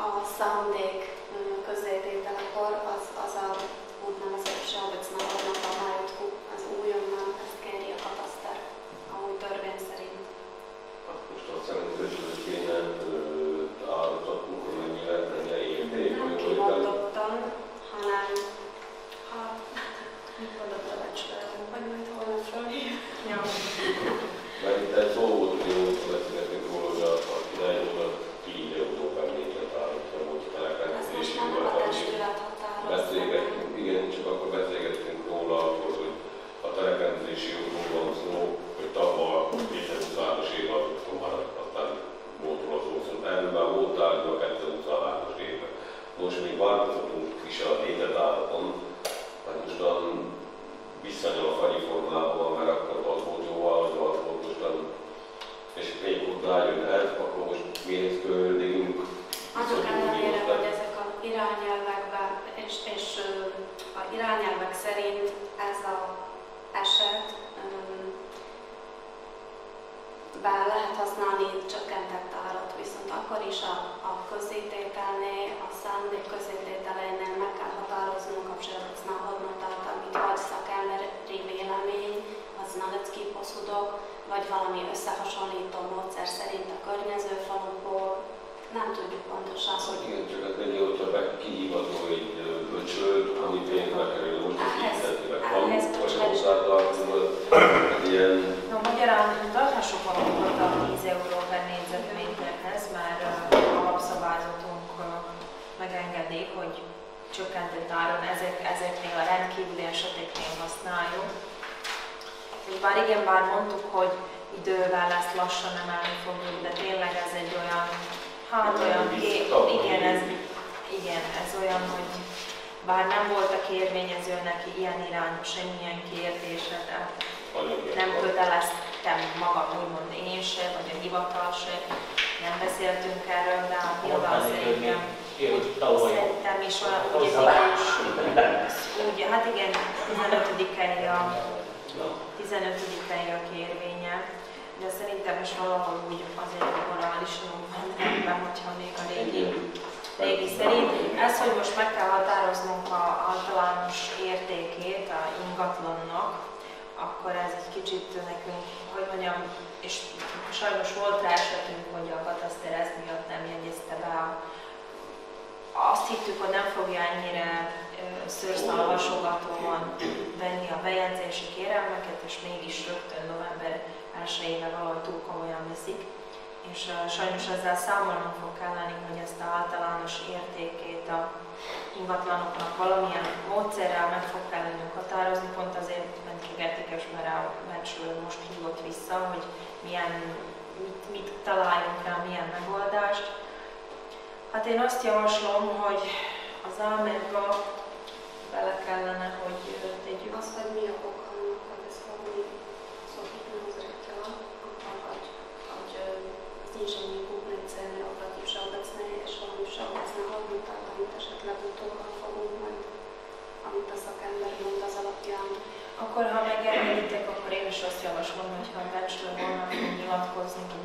a szándék közétételekor, az a úgynevezett Sábecnáhodnak a májutku, az újonnan ezt kéri a kataszter, a új törvény szerint. Most azt szerintem, hogy kéne állatatnunk, hogy mennyi lehetne érték, Nem kimondottan, hanem mit mondott a becsülőm, vagy majd holnap fölhív. Ja. Mert itt egy szó volt, hogy most beszélgetünk róla, hogy a királynőben 10 euró per métert állítva volt a telepedési testület beszélgettünk, igen, csak akkor beszélgettünk róla, hogy a telepedési jogról van szó, hogy tavaly 2020-as év alatt már aztán volt róla szó, szóval erről már volt tárgyal a 2023-as évben. Most még változtatunk is a létetárakon, hát mostan visszanyal a fagyi formában, mert akkor az volt jóval, hogy az volt mostan, és még oda jön ez, akkor most miért köldünk. Azok ellenére, hogy ezek az irányelvekben, és a irányelvek szerint ez az eset bár lehet használni csökkentett árat, viszont akkor is a közzétételnél, a szándék közzétételeinél meg kell határoznunk a Sábecnáhodnotát, amit vagy szakemberi vélemény, az Nalecki poszudok, vagy valami összehasonlító módszer szerint a környező falukból, nem tudjuk pontosan, hogy... Igen, csak ez legyen, hogyha kihívható egy böcsölt, ami pénzbe kerül, most a 10 centivel van, vagy hozzátartozva, ilyen... No, magyarán, csökkentett áron ezeknél a rendkívüli eseteknél használjuk. És bár igen, bár mondtuk, hogy idővel ezt lassan emelni fogjuk, de tényleg ez egy olyan, igen, ez olyan, hogy bár nem volt a kérvényezőnek ilyen irányú semmilyen kérdése, tehát nem köteleztem magam, úgymond én se, vagy a hivatal se, nem beszéltünk erről, de hát nyilván szerintem is olyan, úgy, hát igen, 15-ei a kérvénye, de szerintem most valahol úgy azért morálisan van rendben, hogyha még a régi szerint. Ez, hogy most meg kell határoznunk az általános értékét a ingatlannak, akkor ez egy kicsit nekünk, hogy mondjam, és sajnos volt rá esetünk, hogy a kataszter ez miatt nem jegyezte be azt hittük, hogy nem fogja ennyire szőrszalvasogatóan venni a bejegyzési kérelmeket, és mégis rögtön november 1-ével valahogy túl komolyan veszik. És sajnos ezzel számolnunk fog kelleni, hogy ezt az általános értékét a ingatlanoknak valamilyen módszerrel meg fog kellene határozni, pont azért rendkívül értékes, mert a becsülő most hívott vissza, hogy mit találjunk rá, milyen megoldást. Hát én azt javaslom, hogy az AMEG-ba bele kellene, hogy tegyük. Azt, hogy mi a oka annak, hogy ez valami szokítni az rektál, hogy nincs ennyi publicálni, operatív všeobecné, és valami všeobecné hodnotál, amit esetleg utóval fogunk majd, amit a szakember mond az alapján. Akkor, ha megengeditek, akkor én is azt javaslom, hogy ha a becslő volna fog nyilatkozni, hogy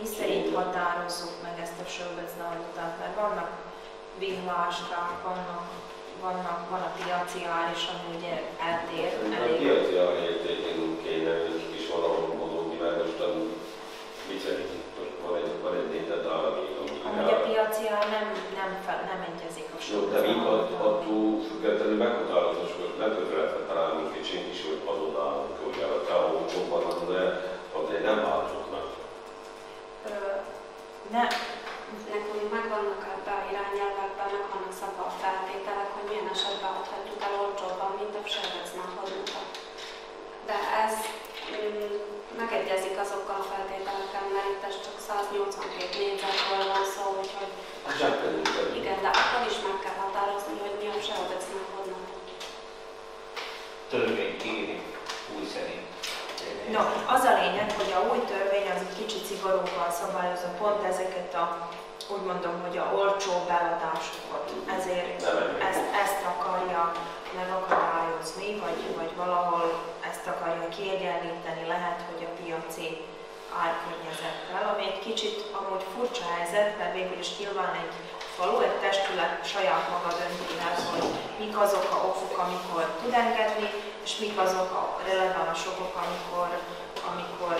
mi szerint határozzuk meg ezt a všeobecné hodnotát, mert vannak vihláskák, van a piaci ár is, ami ugye eltér. A piaci ár értékén kéne is valahol mondani, mert most mit szerint? Van egy nézet ár, ami a piaci ár nem egyezik a sok. De mi attól függetlenül meghatározós, hogy nem kötelezett rá minket senki is, hogy azon állunk, hogy a olcsóbb vannak, de azért nem változott meg. Nekünk megvannak ebbe a irányelvekben, meg vannak szabva a feltételek, hogy milyen esetben adhatjuk el olcsóbban, mint a všeobecné hodnota. De ez megegyezik azokkal a feltételekkel, mert itt ez csak 182 négyzetről van szó, úgyhogy igen, de akkor is meg kell határozni, hogy mi a všeobecné hodnota. Törvény kéri, új szerint. No, az a lényeg, hogy a új törvény az egy kicsit szigorúban szabályozza pont ezeket úgy mondom, hogy a olcsó beladásokat. Ezért ezt akarja megakadályozni, vagy valahol ezt akarja kiegyenlíteni, lehet, hogy a piaci árkörnyezettel, ami egy kicsit amúgy furcsa helyzet, mert végül is nyilván egy falu, egy testület saját maga dönti el, hogy mik azok a okok, amikor tud engedni, és mik azok a releváns okok, amikor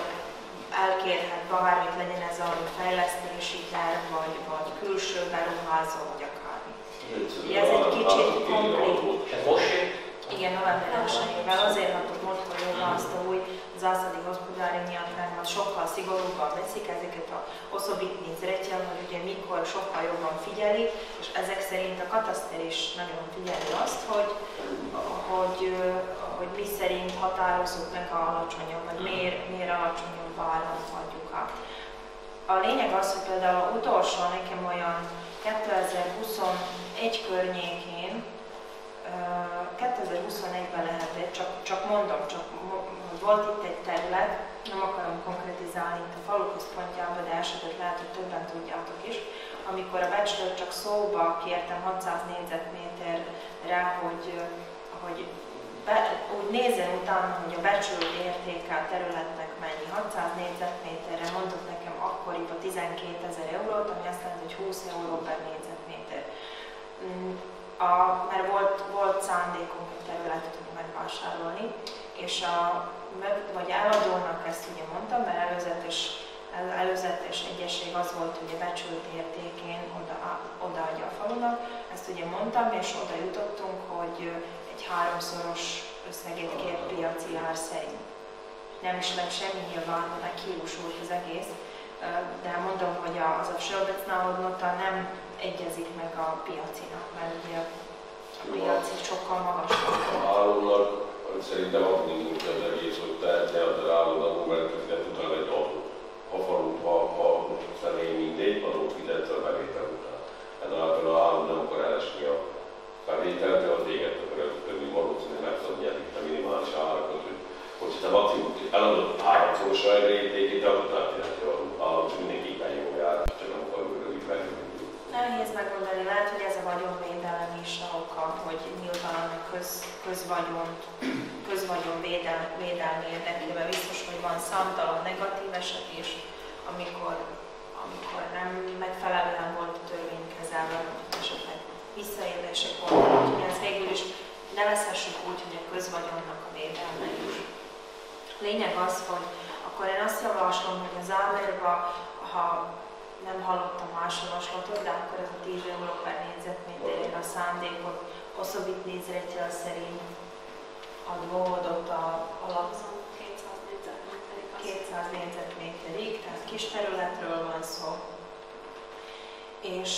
elkérhet bármit, legyen ez a fejlesztési terv, vagy külső beruházó, vagy akármi. Ez egy kicsit komplikált. Igen, november 1-ével azért hatott Montpellierben azt a új zászlói hospodári miatt sokkal szigorúbban veszik ezeket a oszobítnézretjen, hogy ugye mikor sokkal jobban figyeli, és ezek szerint a kataszter is nagyon figyeli azt, hogy mi szerint határozzuk meg a alacsonyabb, vagy miért alacsonyabb áron adjuk át. A lényeg az, hogy például utolsó nekem olyan 2021 környékén, 2021-ben lehetett, csak mondom, volt itt egy terület, nem akarom konkretizálni itt a falu központjában, de esetleg lehet, hogy többen tudjátok is, amikor a becslőt csak szóba kértem 600 négyzetméterre, hogy úgy nézzen utána, hogy a becsült értéke a területnek mennyi. 600 négyzetméterre mondott nekem akkoriban 12 000 eurót, ami azt jelenti, hogy 20 euró per négyzetméter. Mert volt szándékunk a területet megvásárolni, és vagy eladónak ezt ugye mondtam, mert előzetes egyesség az volt, hogy a becsült értékén odaadja a falunak, ezt ugye mondtam, és oda jutottunk, hogy egy 3-szoros összegét kér piaci ár szerint. Nem is lett semmi, nyilván meghiúsult az egész, de mondom, hogy az a Všeobecná hodnota nem egyezik meg a piacinak, mert ugye a piaci sokkal magasabb. Állónak szerintem abszolút az egész, hogy te az állónak, mert fizet utána egy adót. Ha faluba, ha személy mindegy, adót fizetsz a bevétel után. Ezáltal az álló nem akar elesni a bevételt, de az éget akar előtt valószínűleg meg tudod nyerni a minimális árakat, hogy te maximum eladott 3-szoros értékét, de azután jelenti az álló, és mindenképpen jó jár, csak nem akar rövid megvenni. Nehéz megmondani, lehet, hogy ez a vagyonvédelem is a oka, hogy nyilván közvagyon védelmi érdekében biztos, hogy van számtalan negatív eset is, amikor nem megfelelően volt a törvény kezelve, esetleg visszaélések voltak, úgyhogy ez végül is nevezhessük úgy, hogy a közvagyonnak a védelme is. Lényeg az, hogy akkor én azt javaslom, hogy az ámérba, ha nem hallottam más javaslatot, de akkor ez a 10 euró per négyzetméterére a szándékot Oszobit nézretjel szerint adott a alap 200 négyzetméterig, tehát kis területről van szó. És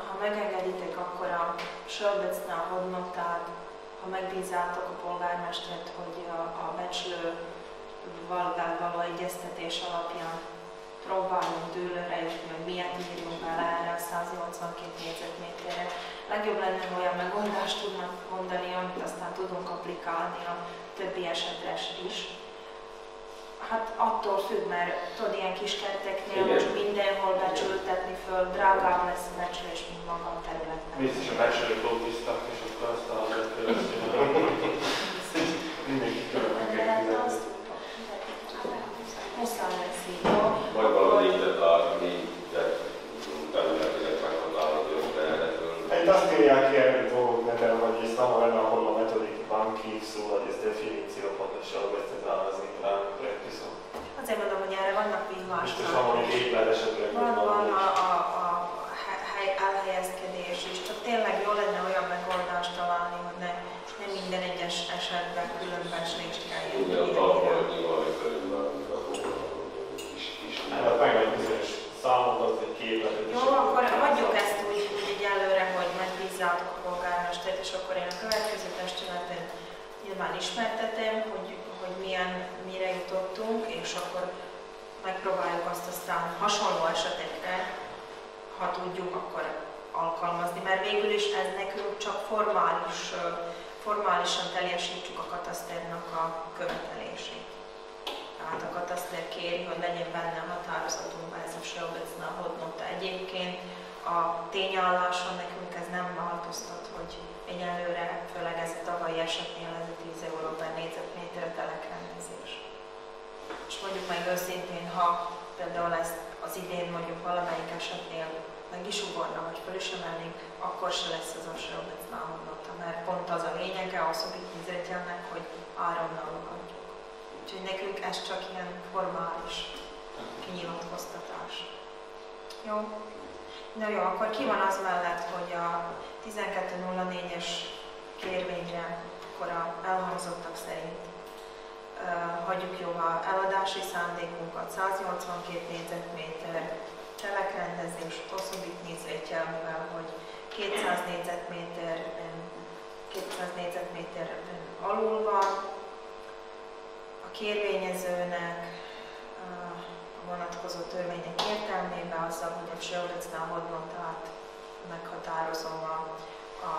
ha megengeditek, akkor a Všeobecná hodnotát, ha megbízátok a polgármestert, hogy a becslővel való egyeztetés alapján próbálunk dőlőre jutni, hogy miért írjunk bele erre a 182 négyzetméterre. Legjobb lenne, olyan megoldást tudnak mondani, amit aztán tudunk applikálni a többi esetre is. Hát attól függ, mert tudod, ilyen kis kerteknél most mindenhol becsültetni föl, drágább lesz a becslés, mint maga a területnek. Biztos a becslők lobbiztak, és akkor azt a mindenki különböző. Muszáj lesz így, jó? Vagy valami négyzet át, négyzet területileg meghatározó területről. Itt azt írják ilyen dolgok neten, hogy ez nem lenne, ahol a metodik banki szól, hogy ez definíció pontosan beszélni rá projektiszó. Azért mondom, hogy erre vannak És vívások. most van valami épület esetleg. Van a elhelyezkedés is, csak tényleg jó lenne olyan megoldást találni, hogy ne minden egyes esetben különben kell jönni. Igen, a talpal nyilván egy körülben kis. Hát meg egy bizonyos számot, az egy képlet. Jó, akkor hagyjuk ezt úgy egyelőre, hogy megbízzátok a polgármestert, és akkor én a következő testületen nyilván ismertetem, hogy mire jutottunk, és akkor megpróbáljuk azt aztán hasonló esetekre, ha tudjuk, akkor alkalmazni, mert végül is ez nekünk csak formálisan teljesítjük a kataszternak a követelését. Tehát a kataszter kéri, hogy legyen benne határozatunkban ez a Všeobecná hodnota. Egyébként a tényálláson nekünk ez nem változtat, hogy egyelőre, főleg ez a tavalyi esetnél ez a 10 euró per négyzetméter telekrendezés. És mondjuk meg őszintén, ha például ezt az idén mondjuk valamelyik esetnél meg is ugorna, vagy föl is emelnénk, akkor se lesz az a Všeobecná hodnota, mert pont az a lényege a Oszobit nézretjelnek, hogy áramnál adjuk. Úgyhogy nekünk ez csak ilyen formális kinyilatkoztatás. Jó? Na jó, akkor ki van az mellett, hogy a 1204-es kérvényre akkor elhangzottak szerint hagyjuk jóvá eladási szándékunkat, 182 négyzetméter, telekrendezés, Oszobit nézretjelmivel, hogy 200 négyzetméterben alul van, a kérvényezőnek a vonatkozó törvények értelmében azzal, hogy a Všeobecná hodnotát meghatározom a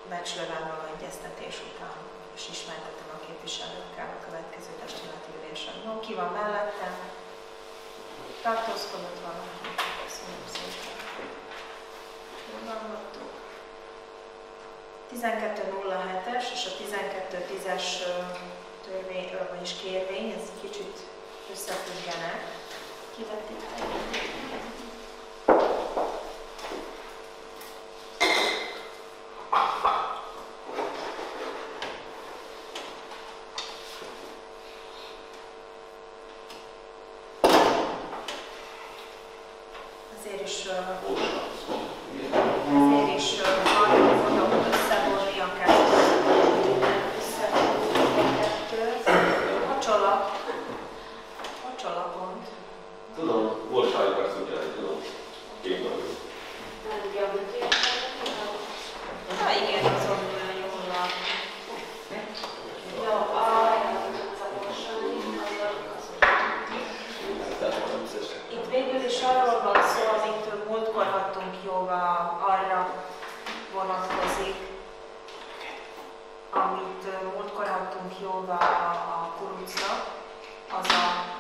becslővel való egyeztetés után, és ismertetem a képviselőkkel a következő testületi ülésen. No, ki van mellette? Tartózkodott valaki? Köszönöm szépen. Elmondtuk. 1207-es és a 1210-es törvény, vagyis kérvény, ez kicsit összefüggenek. Kivették el. Ezért is mondom, összevonni a kettőt. Hacsola pont. Tudom. Két nap. Na igen, azon jól van. Jó, itt végül is arról van szó, amit múltkor hagytunk jóvá, arra vonatkozik, amit múltkor hagytunk jóvá a kurucnak,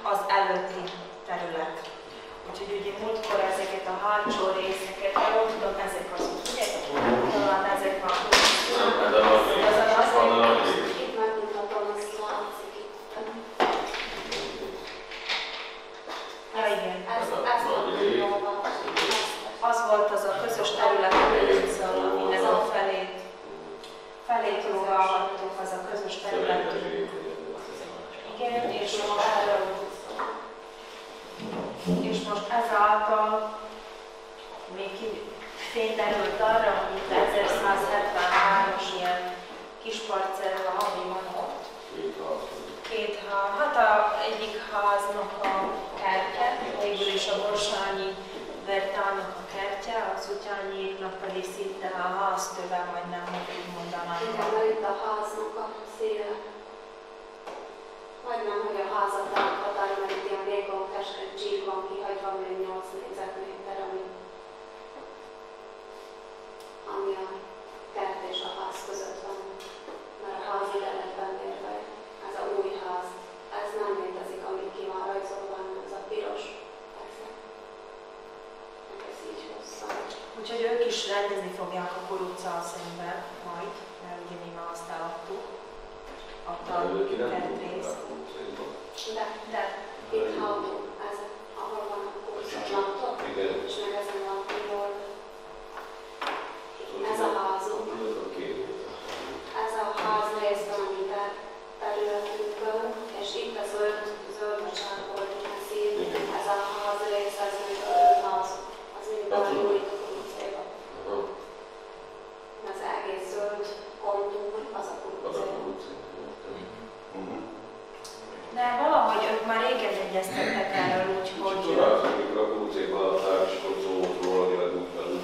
az előtti terület. Úgyhogy ugye múltkor ezeket a hátsó részeket, jól tudom, ezek azok, ugye? Talán ezek a Itt megmutatom, azt látszik itt. Ja, igen. Ez nem jól van. Az volt az a közös terület, aminek a felét próbálhattuk, az a közös terület. Igen, és most ezáltal még fényderült arra, hogy itt 1173-as ilyen kis parcella, ami van ott. Két ház. Hát egyik háznak a kertje, végül is a Borsányi Bertának a kertje, az Utyányiéknak pedig szinte a háztöve, majdnem, hogy úgy mondanám. Igen, mert itt a háznak a széle. Majdnem, hogy a házat határol, mert itt ilyen vékony keskeny csík van kihagyva, még 8 négyzetméter, ami a kert és a ház között van. Mert a ház ide lett bennérve. Ez a új ház. Ez nem létezik, amit ki van rajzolva, hanem ez a piros. Ez így hosszú. Úgyhogy ők is rendezni fogják a kuruccal szemben majd, mert ugye mi már azt eladtuk. Adta a kertrészt. De itt hallom, ez, ahol van a kurucot, látod? És meg ezen van jól. Ez a házunk. Ez a ház rész van a mi területünkön, és itt a zöld volt a szín. Ez a ház rész, ez még a ház, az mind belenyúlik a kurucéba. Ez egész zöld kontúr, az a kurucé. De valahogy ők már régen egyeztettek erről, úgyhogy... Amikor a kurucékban a társasok szólt róla, hogy felül.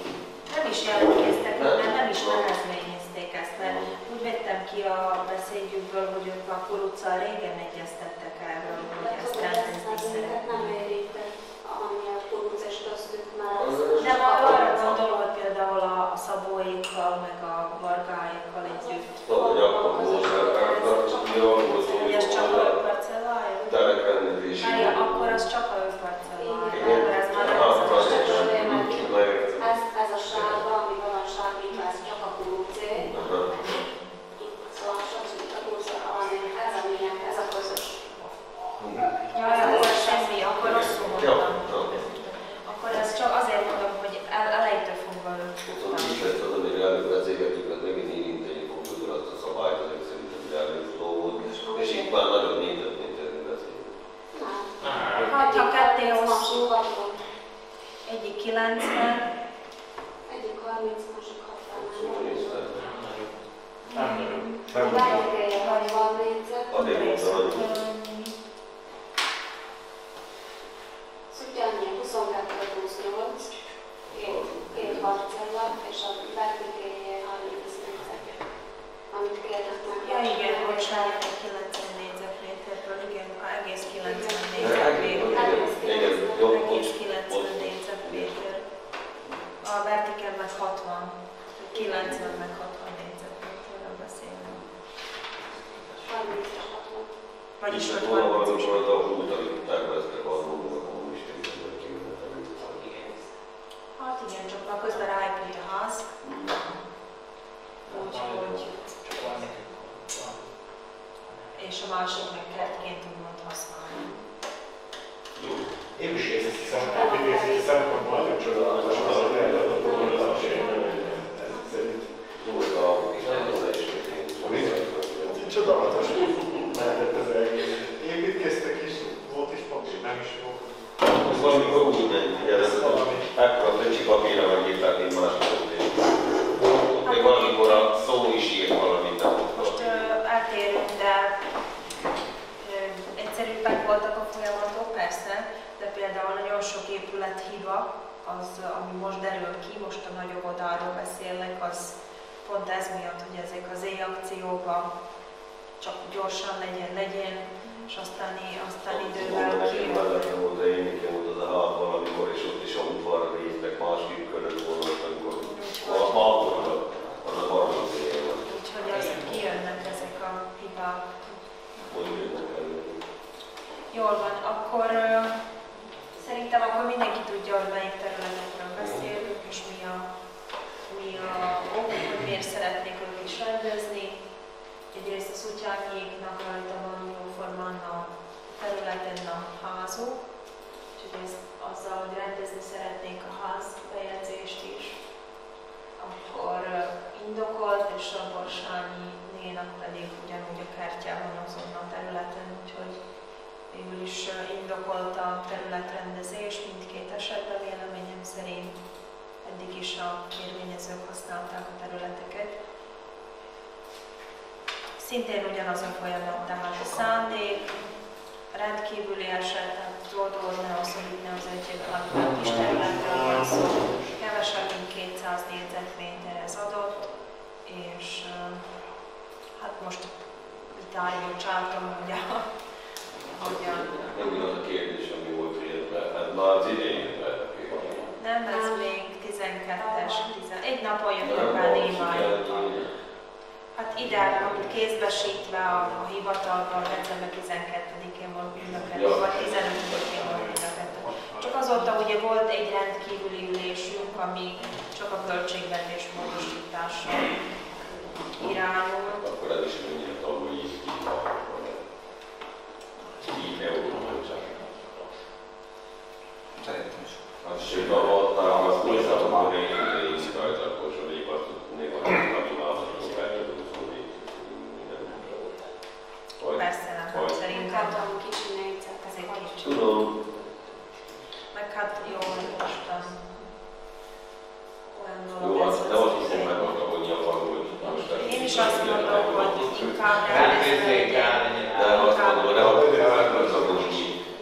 Nem is jelentkeztek, mert nem is nehezményezték ezt, mert úgy vettem ki a beszédjükből, hogy ők a kuruccal régen egyeztettek erről, hogy ezt rendezni szeretnék. Nem érintett, ami a kuruc és köztük, mert Nem, arra gondolod például a Szabóékkal, meg a Vargáékkal együtt. Hogy akkor Hogy ez csak a ő parcellája? terekrendezési. Mária, akkor az csak a ő parcellája. Akkor ez már nem az ez a sárga, ami van a sárgítva, ez csak a kurucé. Szóval sok a kurucra van, ez a miénk, ez a közös. Jaj, ez semmi, akkor rosszul mondtam. Akkor ez csak azért mondom, hogy elejétől fogva ők Szóval így lesz az, amire előbb beszélgetjük, mert megint érinteni fogjuk azt a szabályt, amik szerintem irányos dolgot, és itt már nagyon négyzetméterről beszélünk. Hát, ha ketté hosszú, egyik 90, Egyik 30, másik 60. Nem Vertikéje 60 négyzet. Azért mondtam, hogy Szütyányi 22-28, két parcella, és a vertikéje 30 négyzet. Amit kérnek meg. ja igen, bocsánat, a 90 négyzetméterről, igen, egész 90 négyzetméter. Egész 90 négyzetméter. A vertikál meg 60, 90 meg 60 négyzetméterről beszélünk. 30 és 60. Vagyis és 60 volna valamikor négyzetméter. az autót, amit terveztek arról, a kommunistáknak kimeneteni. Hát igen, csak már közben ráépült a ház. Úgyhogy... És a másik meg kertként úgymond használni. Én is hiszem, építészeti szempontból nagyon csodálatos az a lehetett szerint. Csodálatos lehetett ez egész. Építkeztek is, volt is papír, nem is volt. Ez valamikor úgy ment, ugye ez ekkora töcsi papírra megírták egy másik ott még valamikor a szó is írt valamit. Most eltérünk, de egyszerűbbek voltak a folyamatok, persze, de például nagyon sok épület hiba, az, ami most derül ki, most a nagy óvodáról beszélek, az pont ez miatt, hogy ezek az e-akcióban csak gyorsan legyen, és aztán idővel Nekem mellettem volt, de én nekem volt az a hát valamikor, és ott is a udvarra néztek, másképp körök voltak, amikor az a harmadik éjjel van. Úgyhogy azért kijönnek ezek a hibák. Hogy jönnek elő. Jól van, akkor szerintem akkor mindenki tudja, hogy melyik területekről beszélünk, és mi a ok, hogy miért szeretnék ők is rendezni. Egyrészt a szutyányéknak rajta van jóformán a területen a házuk, úgyhogy ezt azzal, hogy rendezni szeretnék a ház bejegyzést is, akkor indokolt, és a Borsányi nénak pedig ugyanúgy a kártyában azon a területen, úgyhogy végül is indokolt a területrendezés mindkét esetben véleményem szerint. Eddig is a kérvényezők használták a területeket. Szintén ugyanaz a folyamat, tehát a szándék, rendkívüli eset, tehát Zsoldornehoz, hogy úgynevezett kis területről van szó, kevesebb, mint 200 négyzetméter ez adott, és hát most vitára bocsátom, hogy Megint az a kérdés, ami volt, hogy hát már az idején lehet a kérdés. nem, ez még 12-es, egy napon jöttek be néványokban. Hát ide, amit kézbesítve a hivatalban, december 12-én volt mind a kettő, vagy 15-én volt mind a kettő. Csak azóta ugye volt egy rendkívüli ülésünk, ami csak a költségvetés módosítással irányul. Akkor ez is mindjárt abban így kívánok. 10 euróval csak. Szerintem is. Sőt, talán az újszabban a végén rajta, akkor még azt néha kaminálhatunk felhőző, szóval minden volt. Persze nem, szerintem Inkább kicsi négyzet, ez egy kicsi. Tudom. Meg hát jó, hogy mostan olyan Jó, dolog hát nem azt hiszem megadni arról, hogy most ezt... Én is azt mondom, hogy inkább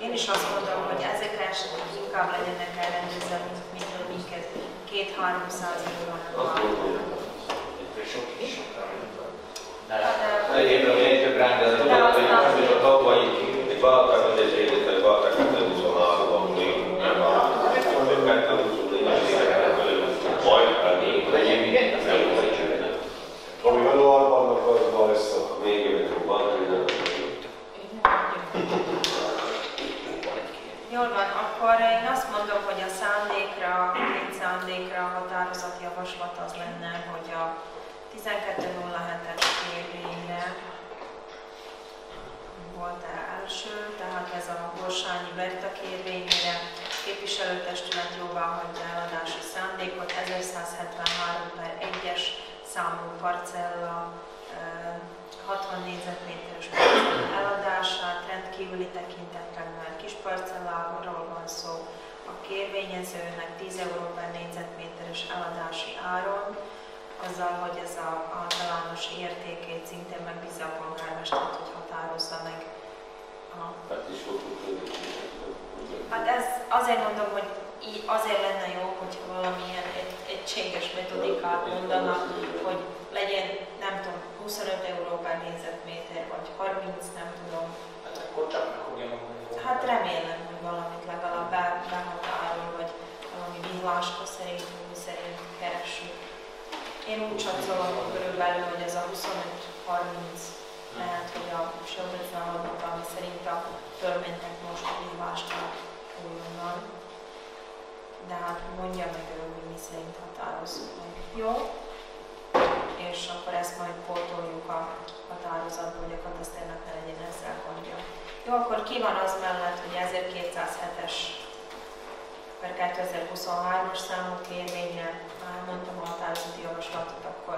Én is azt mondom, hogy ezekre esetek inkább legyenek elrendezve, mint hogy minket 200-300 euróval. Egyébként még több rendezett volt, hogy a tavalyi egy váltás, egy váltás 2023-ban még nem áll. Ami januárban az van össze. Még jövünk van, Jól van, akkor én azt mondom, hogy a szándékra a határozatjavaslat az lenne, hogy a 1207-es kérvényre volt első, tehát ez a Borsányi Berta kérvényére képviselőtestület jóváhagyja eladási szándékot, 1173/1-es számú parcella 60 négyzetméteres parcella eladását, rendkívüli tekintetben már kis parcelláról van szó, a kérvényezőnek 10 euró/négyzetméteres eladási áron, azzal, hogy ez a általános értékét szintén megbízza a polgármestert, hogy határozza meg. Hát is voltunk. Hát ez azért mondom, hogy azért lenne jó, hogyha valamilyen egységes metodikát mondanak, hogy legyen, nem tudom, 25 euró/négyzetméter, vagy 30, nem tudom. Hát akkor csak meg fogja magani. Hát remélem, hogy valamit legalább behatárol, vagy valami vihláska szerint keressük. Én úgy csatszolom körülbelül, hogy ez a 25-30 lehet, hogy a Söldöcnálódnak, ami szerint a fölmentek most a vihláska újonnan. De hát mondja meg ő, hogy mi szerint határozzuk meg. Jó? És akkor ezt majd pótoljuk a határozatba, hogy a kataszternek ne legyen ezzel gondja. Jó, akkor ki van az mellett, hogy 1207-es/2023-as számú kérvényre, már mondtam a határozati javaslatot, akkor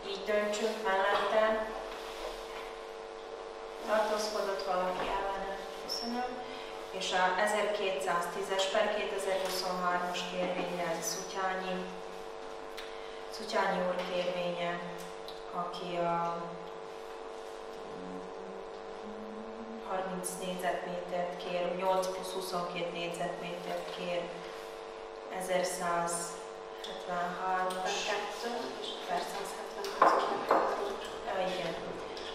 így döntsünk mellette. Tartózkodott valaki ellene? Köszönöm. És a 1210-es/2023-as kérvényre, ez a Szutyányi úr kérvénye, aki a 30 négyzetmétert kér, 8 + 22 négyzetmétert kér 1173-as. És per 175-ös. Igen.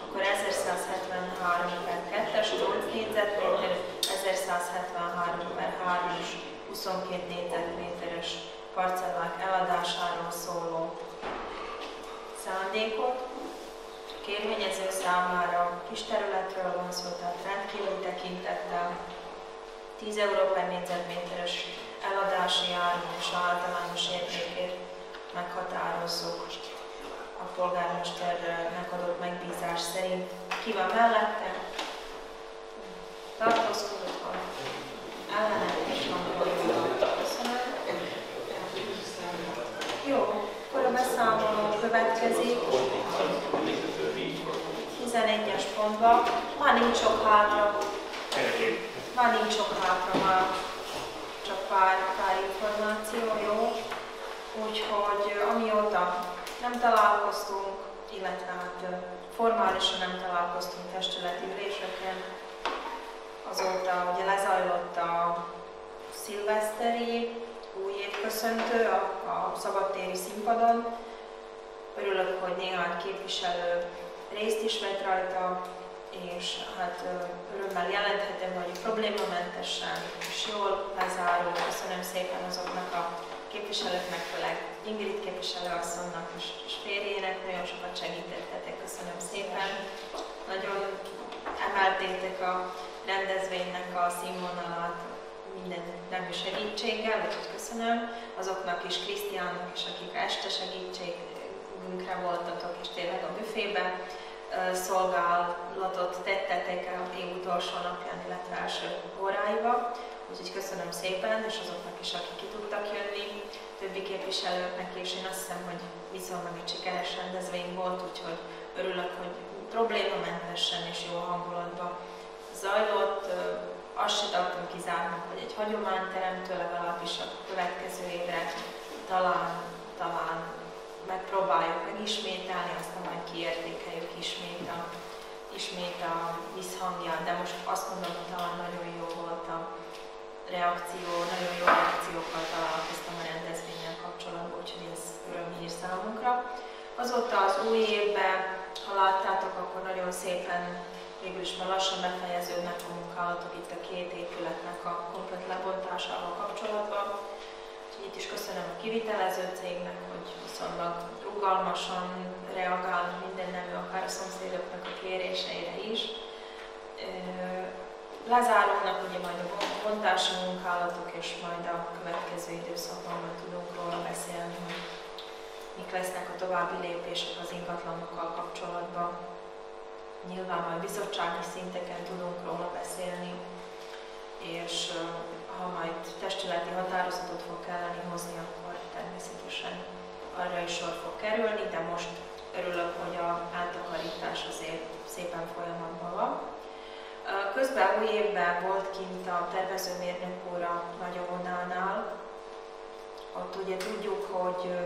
Akkor 1173 per 2-es 8 négyzetméter, 1173 per 3-as 22 négyzetméteres parcellák eladásáról szóló szándékot. A kérvényező számára kis területről van szó, tehát rendkívüli tekintettel 10 euró per négyzetméteres eladási áron és általános értékét meghatározzuk a polgármesternek adott megbízás szerint. Ki van mellette? Tartózkodott van. Ellene is van. Köszönöm. Jó, akkor a beszámoló következik. 11-es pontban. Már nincs sok hátra. Már csak pár információ, jó? Úgyhogy amióta nem találkoztunk, illetve hát formálisan nem találkoztunk testületi üléseken, azóta ugye lezajlott a szilveszteri új évköszöntő a szabadtéri színpadon. Örülök, hogy néhány képviselő részt is vett rajta, és hát örömmel jelenthetem, hogy problémamentesen és jól lezárul. Köszönöm szépen azoknak a képviselőknek, főleg Ingrid képviselőasszonynak és férjének, nagyon sokat segítettetek, köszönöm szépen. Nagyon emeltétek a rendezvénynek a színvonalát minden nemű segítséggel, úgyhogy köszönöm. Azoknak is, Krisztiánnak is, akik este segítségünkre voltatok, és tényleg a büfében szolgálatot tettetek a év utolsó napján, illetve első óráiba. Úgyhogy köszönöm szépen, és azoknak is, akik ki tudtak jönni, többi képviselőknek, és én azt hiszem, hogy viszonylag egy sikeres rendezvény volt, úgyhogy örülök, hogy problémamentesen és jó hangulatban zajlott. Azt se tartom kizárnak, hogy egy hagyományteremtő legalábbis a következő évre talán megpróbáljuk megismételni, aztán majd kiértékeljük ismét a visszhangját, de most azt mondom, hogy talán nagyon jó volt a reakció, nagyon jó reakciókkal találkoztam a rendezvénnyel kapcsolatban, úgyhogy ez örömhír számunkra. Azóta az új évben, ha láttátok, akkor nagyon szépen végül is már lassan befejeződnek a munkálatok itt a két épületnek a komplet lebontásával kapcsolatban. Úgyhogy itt is köszönöm a kivitelező cégnek, hogy viszonylag rugalmasan reagál minden nemű, akár a szomszédoknak a kéréseire is. Lezárulnak ugye majd a bontási munkálatok, és majd a következő időszakban majd tudunk róla beszélni, hogy mik lesznek a további lépések az ingatlanokkal kapcsolatban. Nyilván majd bizottsági szinteken tudunk róla beszélni, és ha majd testületi határozatot fog kelleni hozni, akkor természetesen arra is sor fog kerülni, de most örülök, hogy a áttakarítás azért szépen folyamatban van. Közben új évben volt kint a tervezőmérnök úr a Nagyóvodánál. Ott ugye tudjuk, hogy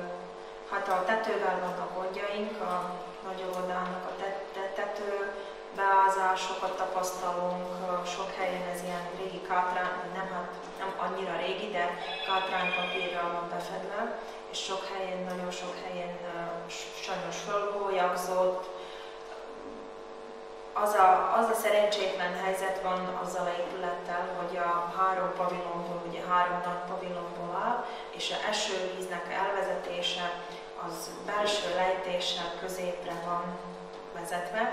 hát a tetővel vannak gondjaink, a Nagyóvodának a tetőbeázásokat tapasztalunk, sok helyen ez ilyen régi kátrány, nem annyira régi, de kátránypapírral van befedve, és nagyon sok helyen sajnos fölgólyagzott. Az a szerencsétlen helyzet van azzal a épülettel, hogy a 3 pavilonból, ugye 3 nagy pavilonból áll, és az esővíznek elvezetése az belső lejtéssel középre van vezetve.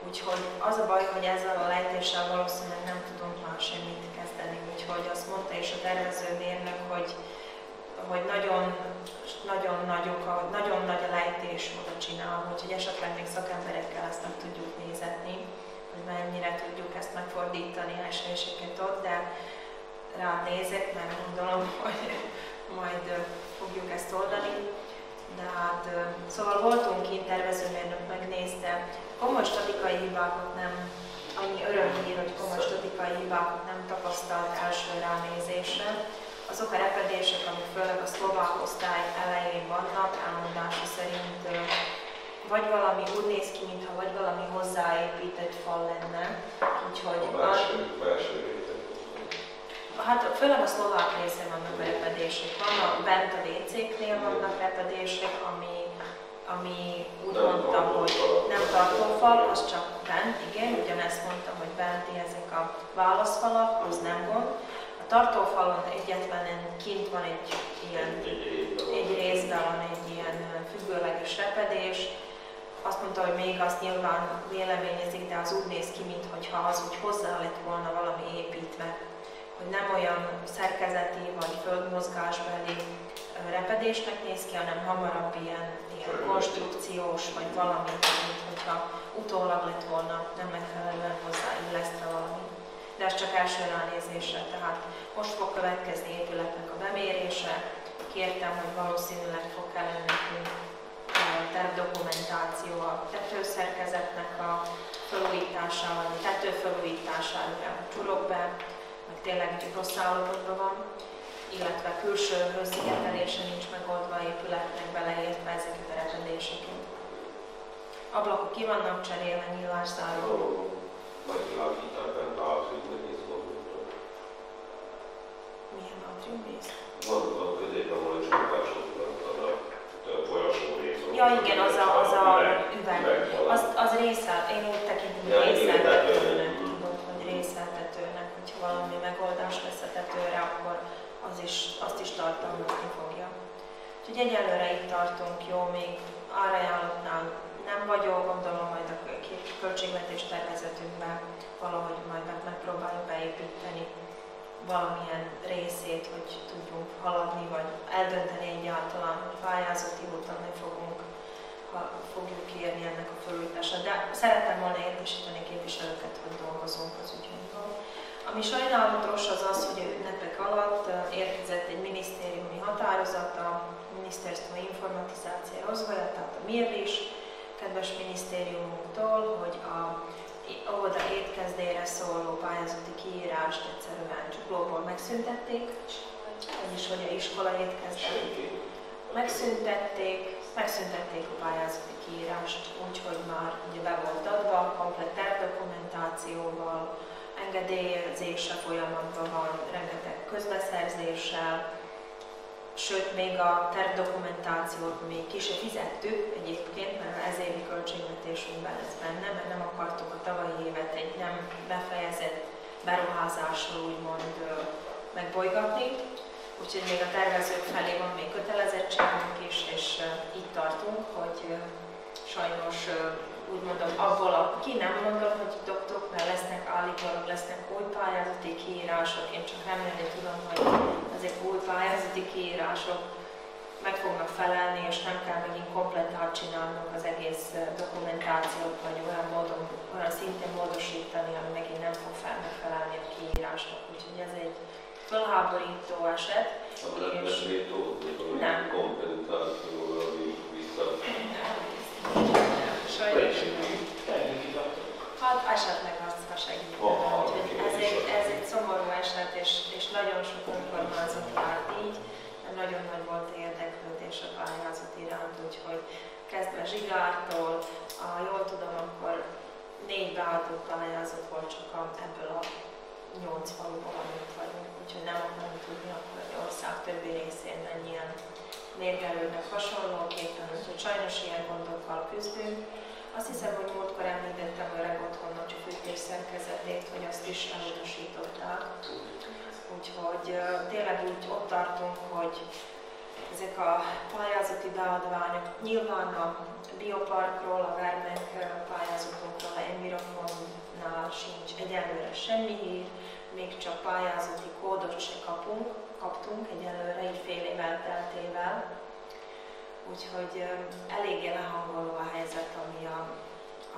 Úgyhogy az a baj, hogy ezzel a lejtéssel valószínűleg nem tudunk már semmit kezdeni. Úgyhogy azt mondta is a tervezőmérnök, hogy nagyon nagy a lejtés oda csinál, úgyhogy esetleg még szakemberekkel ezt meg tudjuk nézetni, hogy mennyire tudjuk ezt megfordítani, esőséget ott, de ránézek, mert gondolom, hogy majd fogjuk ezt oldani. De hát, szóval voltunk kint, tervezőmérnök megnézte, komoly statikai hibákat nem, annyi örömhír, hogy komoly statikai hibákat nem tapasztalt első ránézésre. Azok a repedések, amik főleg a szlovák osztály elején vannak, elmondása szerint vagy valami úgy néz ki, mintha vagy valami hozzáépített fal lenne. Úgyhogy Hát főleg a szlovák részén vannak a repedések. Vannak bent a WC-knél vannak repedések, ami úgy mondtam, hogy nem tartófal, az csak bent, igen, ugyanezt mondtam, hogy benti ezek a válaszfalak, az nem gond. A tartófalon egyetlen kint van egy részben van egy ilyen függőleges repedés. Azt mondta, hogy még azt nyilván véleményezik, de az úgy néz ki, mintha az úgy hozzá lett volna valami építve. Hogy nem olyan szerkezeti vagy földmozgásbeli repedésnek néz ki, hanem hamarabb ilyen konstrukciós vagy valami, mintha utólag lett volna nem megfelelően hozzáillesztve valami. De ez csak első ránézésre, tehát most fog következni épületnek a bemérése. Kértem, hogy valószínűleg fog kellene nekünk tervdokumentáció a tetőszerkezetnek a felújításával, a tetőfelújítására csurog be, meg tényleg rossz állapotban van, illetve külső hőszigetelése nincs megoldva a épületnek, beleértve ezeket a repedéseket. Ablakok ki vannak cserélve, nyílászáró. Vagy világítás bent állsz, hogy nehéz gondolni. Milyen atriumrész? Van a középen van egy sokácsokban, az a folyosó rész. Ja igen, az a üveg. Az részel, én úgy tekintem, hogy részeltetőnek, tudod, hogy részeltetőnek, hogyha valami megoldás lesz a tetőre, akkor azt is tartalmazni fogja. Úgyhogy egyelőre itt tartunk, jó, még árajánlatnál nem vagyok, gondolom majd a költségvetés tervezetünkben valahogy majd megpróbáljuk beépíteni valamilyen részét, hogy tudjunk haladni, vagy eldönteni egyáltalán, hogy pályázati úton fogjuk kérni ennek a felújítását. De szeretném volna értesíteni képviselőket, hogy dolgozunk az ügyünkön. Ami sajnálatos az az, hogy a ünnepek alatt érkezett egy minisztériumi határozat, a Ministerstvo informatizáció rozvoja, tehát a MIR is, kedves minisztériumunktól, hogy a óvoda étkezdére szóló pályázati kiírást egyszerűen csuklóból megszüntették, vagyis hogy a iskola étkezdét megszüntették a pályázati kiírást, úgyhogy már ugye be volt adva, komplett tervdokumentációval, engedélyezése folyamatban van, rengeteg közbeszerzéssel, sőt, még a tervdokumentációt még ki se fizettük egyébként, mert az évi költségvetésünkben ez benne, mert nem akartuk a tavalyi évet egy nem befejezett beruházással úgymond megbolygatni. Úgyhogy még a tervezők felé van még kötelezettségünk is, és itt tartunk, hogy sajnos úgy mondom, abból ki nem mondom, hogy dobtok, mert állítólag lesznek új pályázati kiírások, én csak remélni tudom, hogy ezek új pályázati kiírások meg fognak felelni, és nem kell megint komplett átcsinálnunk az egész dokumentációt, vagy olyan szintén módosítani, ami megint nem fog megfelelni a kiírásnak. Úgyhogy ez egy fölháborító eset. Nem. Kompenzációval vissza. Sajnos. Hát esetleg azt segít. Ez egy szomorú eset, és nagyon sok önkormányzat vált így, mert nagyon nagy volt érdeklődés a pályázat iránt, úgyhogy kezdve Zsigártól, jól tudom, akkor 4 beadott pályázat volt csak ebből a 8 faluból, amit vagyunk, úgyhogy nem akarom tudni, akkor az ország többi részén mennyien mérgelődnek hasonlóképpen, úgyhogy sajnos ilyen gondokkal küzdünk. Azt hiszem, hogy múltkor említettem a Öreg Otthonnak a fűtés szerkezetét, hogy azt is elutasították. Úgyhogy tényleg úgy ott tartunk, hogy ezek a pályázati beadványok, nyilván a bioparkról, a Vermek pályázatunkról, a Envirofonnál sincs egyelőre semmi hír, még csak pályázati kódot se kaptunk egyelőre, így fél év elteltével. Úgyhogy eléggé lehangoló a helyzet,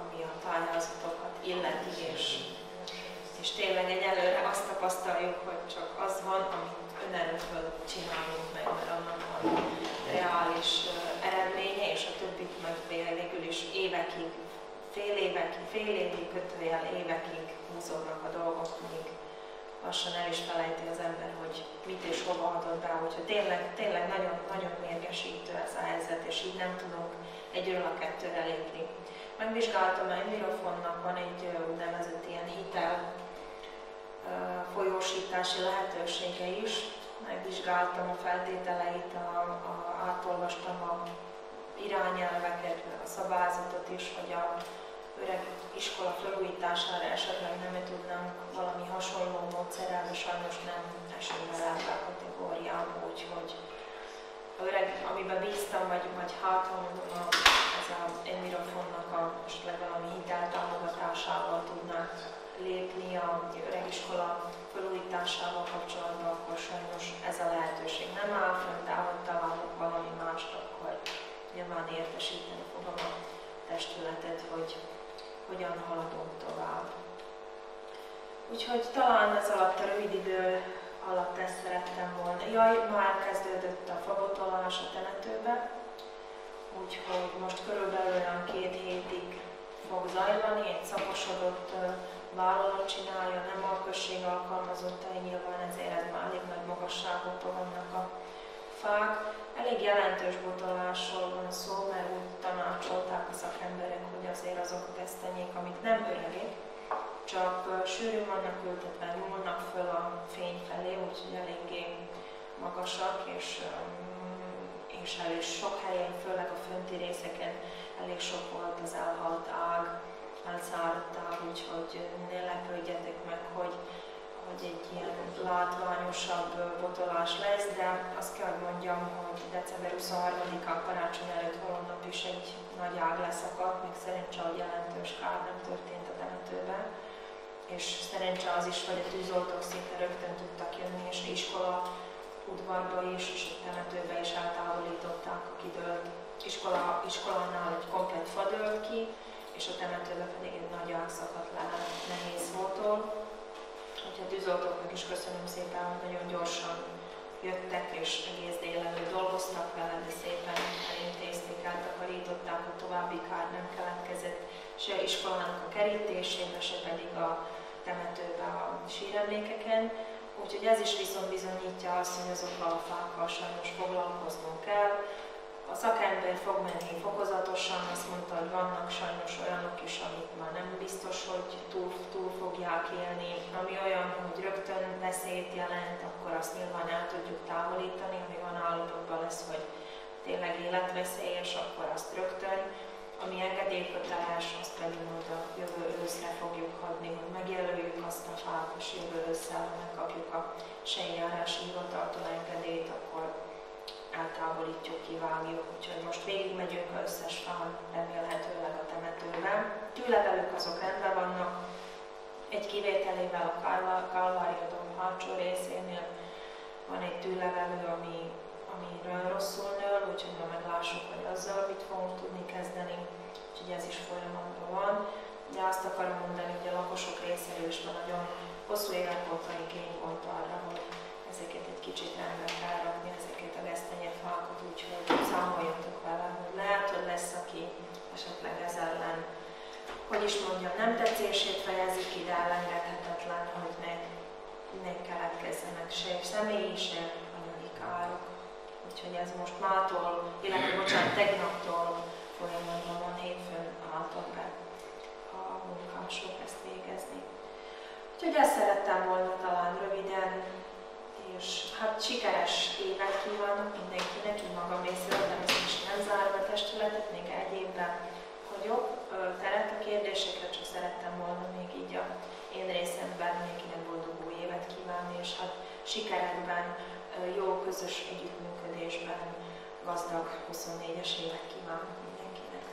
ami a pályázatokat illeti, és tényleg egyelőre azt tapasztaljuk, hogy csak az van, amit önerőből csinálunk meg, mert annak van reális eredménye, és a többit meg végül is évekig, fél évig, kötőjel évekig húzódnak a dolgok, míg lassan el is felejti az ember, hogy mit és hova adott be, úgyhogy tényleg nagyon, nagyon mérgesítő ez a helyzet, és így nem tudunk egyről a kettőre lépni. Megvizsgáltam, hogy Envirofonnak van egy úgynevezett ilyen hitel folyós megvalósítási lehetősége is. Megvizsgáltam a feltételeit, átolvastam a irányelveket, a szabályzatot is, hogy a öreg iskola felújítására esetleg nem tudnánk valami hasonló módszerrel, de sajnos nem esünk bele ebbe a kategóriába, úgyhogy öreg, amiben bíztam, vagy hátra mondom, ez az Envirofonnak esetleg valami hiteltámogatásával tudnánk lépni a öregiskola felújításával kapcsolatban, akkor sajnos ez a lehetőség nem áll fönn, de ahogy találok valami mást, akkor nyilván értesíteni fogom a testületet, hogy hogyan haladunk tovább. Úgyhogy talán ez alatt a rövid idő alatt ezt szerettem volna. Jaj, ma elkezdődött a fabotolás a temetőbe, úgyhogy most körülbelül olyan 2 hétig fog zajlani, egy szakosodott vállalat csinálja, nem alközség alkalmazottai, nyilván ezért ez már elég nagy magasságokban vannak a fák. Elég jelentős botolásról van szó, mert úgy tanácsolták a szakemberek, hogy azért azok a gesztenyék, amik nem öregek, csak sűrűn vannak ültetve, nyúlnak föl a fény felé, úgyhogy eléggé magasak, és elég sok helyen, főleg a fönti részeken elég sok volt az elhalt ág, elszáradt ág, úgyhogy ne lepődjetek meg, hogy egy ilyen látványosabb botolás lesz, de azt kell, hogy mondjam, hogy december 23-án karácsony előtt holnap is egy nagy ág leszakadt, még szerencse, hogy jelentős kár nem történt a temetőben. És szerencse az is, hogy a tűzoltók szinte rögtön tudtak jönni, és iskola udvarba is, és a temetőbe is eltávolították a kidőlt iskolánál egy komplett fa dőlt ki, és a temetőbe pedig egy nagy ág szakadt le nehéz módtól. Úgyhogy a tűzoltóknak is köszönöm szépen, hogy nagyon gyorsan jöttek, és egész délelőtt dolgoztak vele, de szépen elintézték, eltakarították, hogy további kár nem keletkezett se iskolának a kerítésébe, se pedig a temetőbe a síremlékeken. Úgyhogy ez is viszont bizonyítja azt, hogy azokkal a fákkal sajnos foglalkoznunk kell. A szakember fog menni fokozatosan, azt mondta, hogy vannak sajnos olyanok is, amik már nem biztos, hogy túl fogják élni. Ami olyan, hogy rögtön veszélyt jelent, akkor azt nyilván el tudjuk távolítani, ami van állapotban lesz, hogy tényleg életveszélyes, akkor azt rögtön. Ami engedélyköteles, azt pedig majd a jövő őszre fogjuk hagyni, hogy megjelöljük azt a fát, és jövő ősszel, ha megkapjuk a sejjárási hivataltól engedélyt, akkor eltávolítjuk, kivágjuk. Úgyhogy most végigmegyünk az összes fán, remélhetőleg a temetőben. Tűlevelük azok rendben vannak, egy kivételével a Kalvária-domb hátsó részénél van egy tűlevelő, amiről rosszul nől, úgyhogy ma meglássuk, hogy azzal mit fogunk tudni kezdeni, úgyhogy ez is folyamatban van. De azt akarom mondani, hogy a lakosok részéről is már nagyon hosszú évek óta igény volt arra, hogy ezeket egy kicsit rendbe kell rakni, ezeket a gesztenyefákat, úgyhogy számoljatok vele, hogy lehet, hogy lesz, aki esetleg ez ellen, hogy is mondjam, nem tetszését fejezik ki, de elengedhetetlen, hogy ne keletkezzenek se személyi, se anyagi károk. Úgyhogy ez most mától, illetve tegnaptól folyamatban van, hétfőn álltak be a munkások ezt végezni. Úgyhogy ezt szerettem volna talán röviden, és hát sikeres évet kívánok mindenkinek, így magam részéről, de most is nem zárom a testületet, még egy évben hagyok teret a kérdésekre, csak szerettem volna még így a én részemben mindenkinek boldog új évet kívánni, és hát sikerekben, jó közös együttműködésben gazdag 24-es évet kívánok mindenkinek.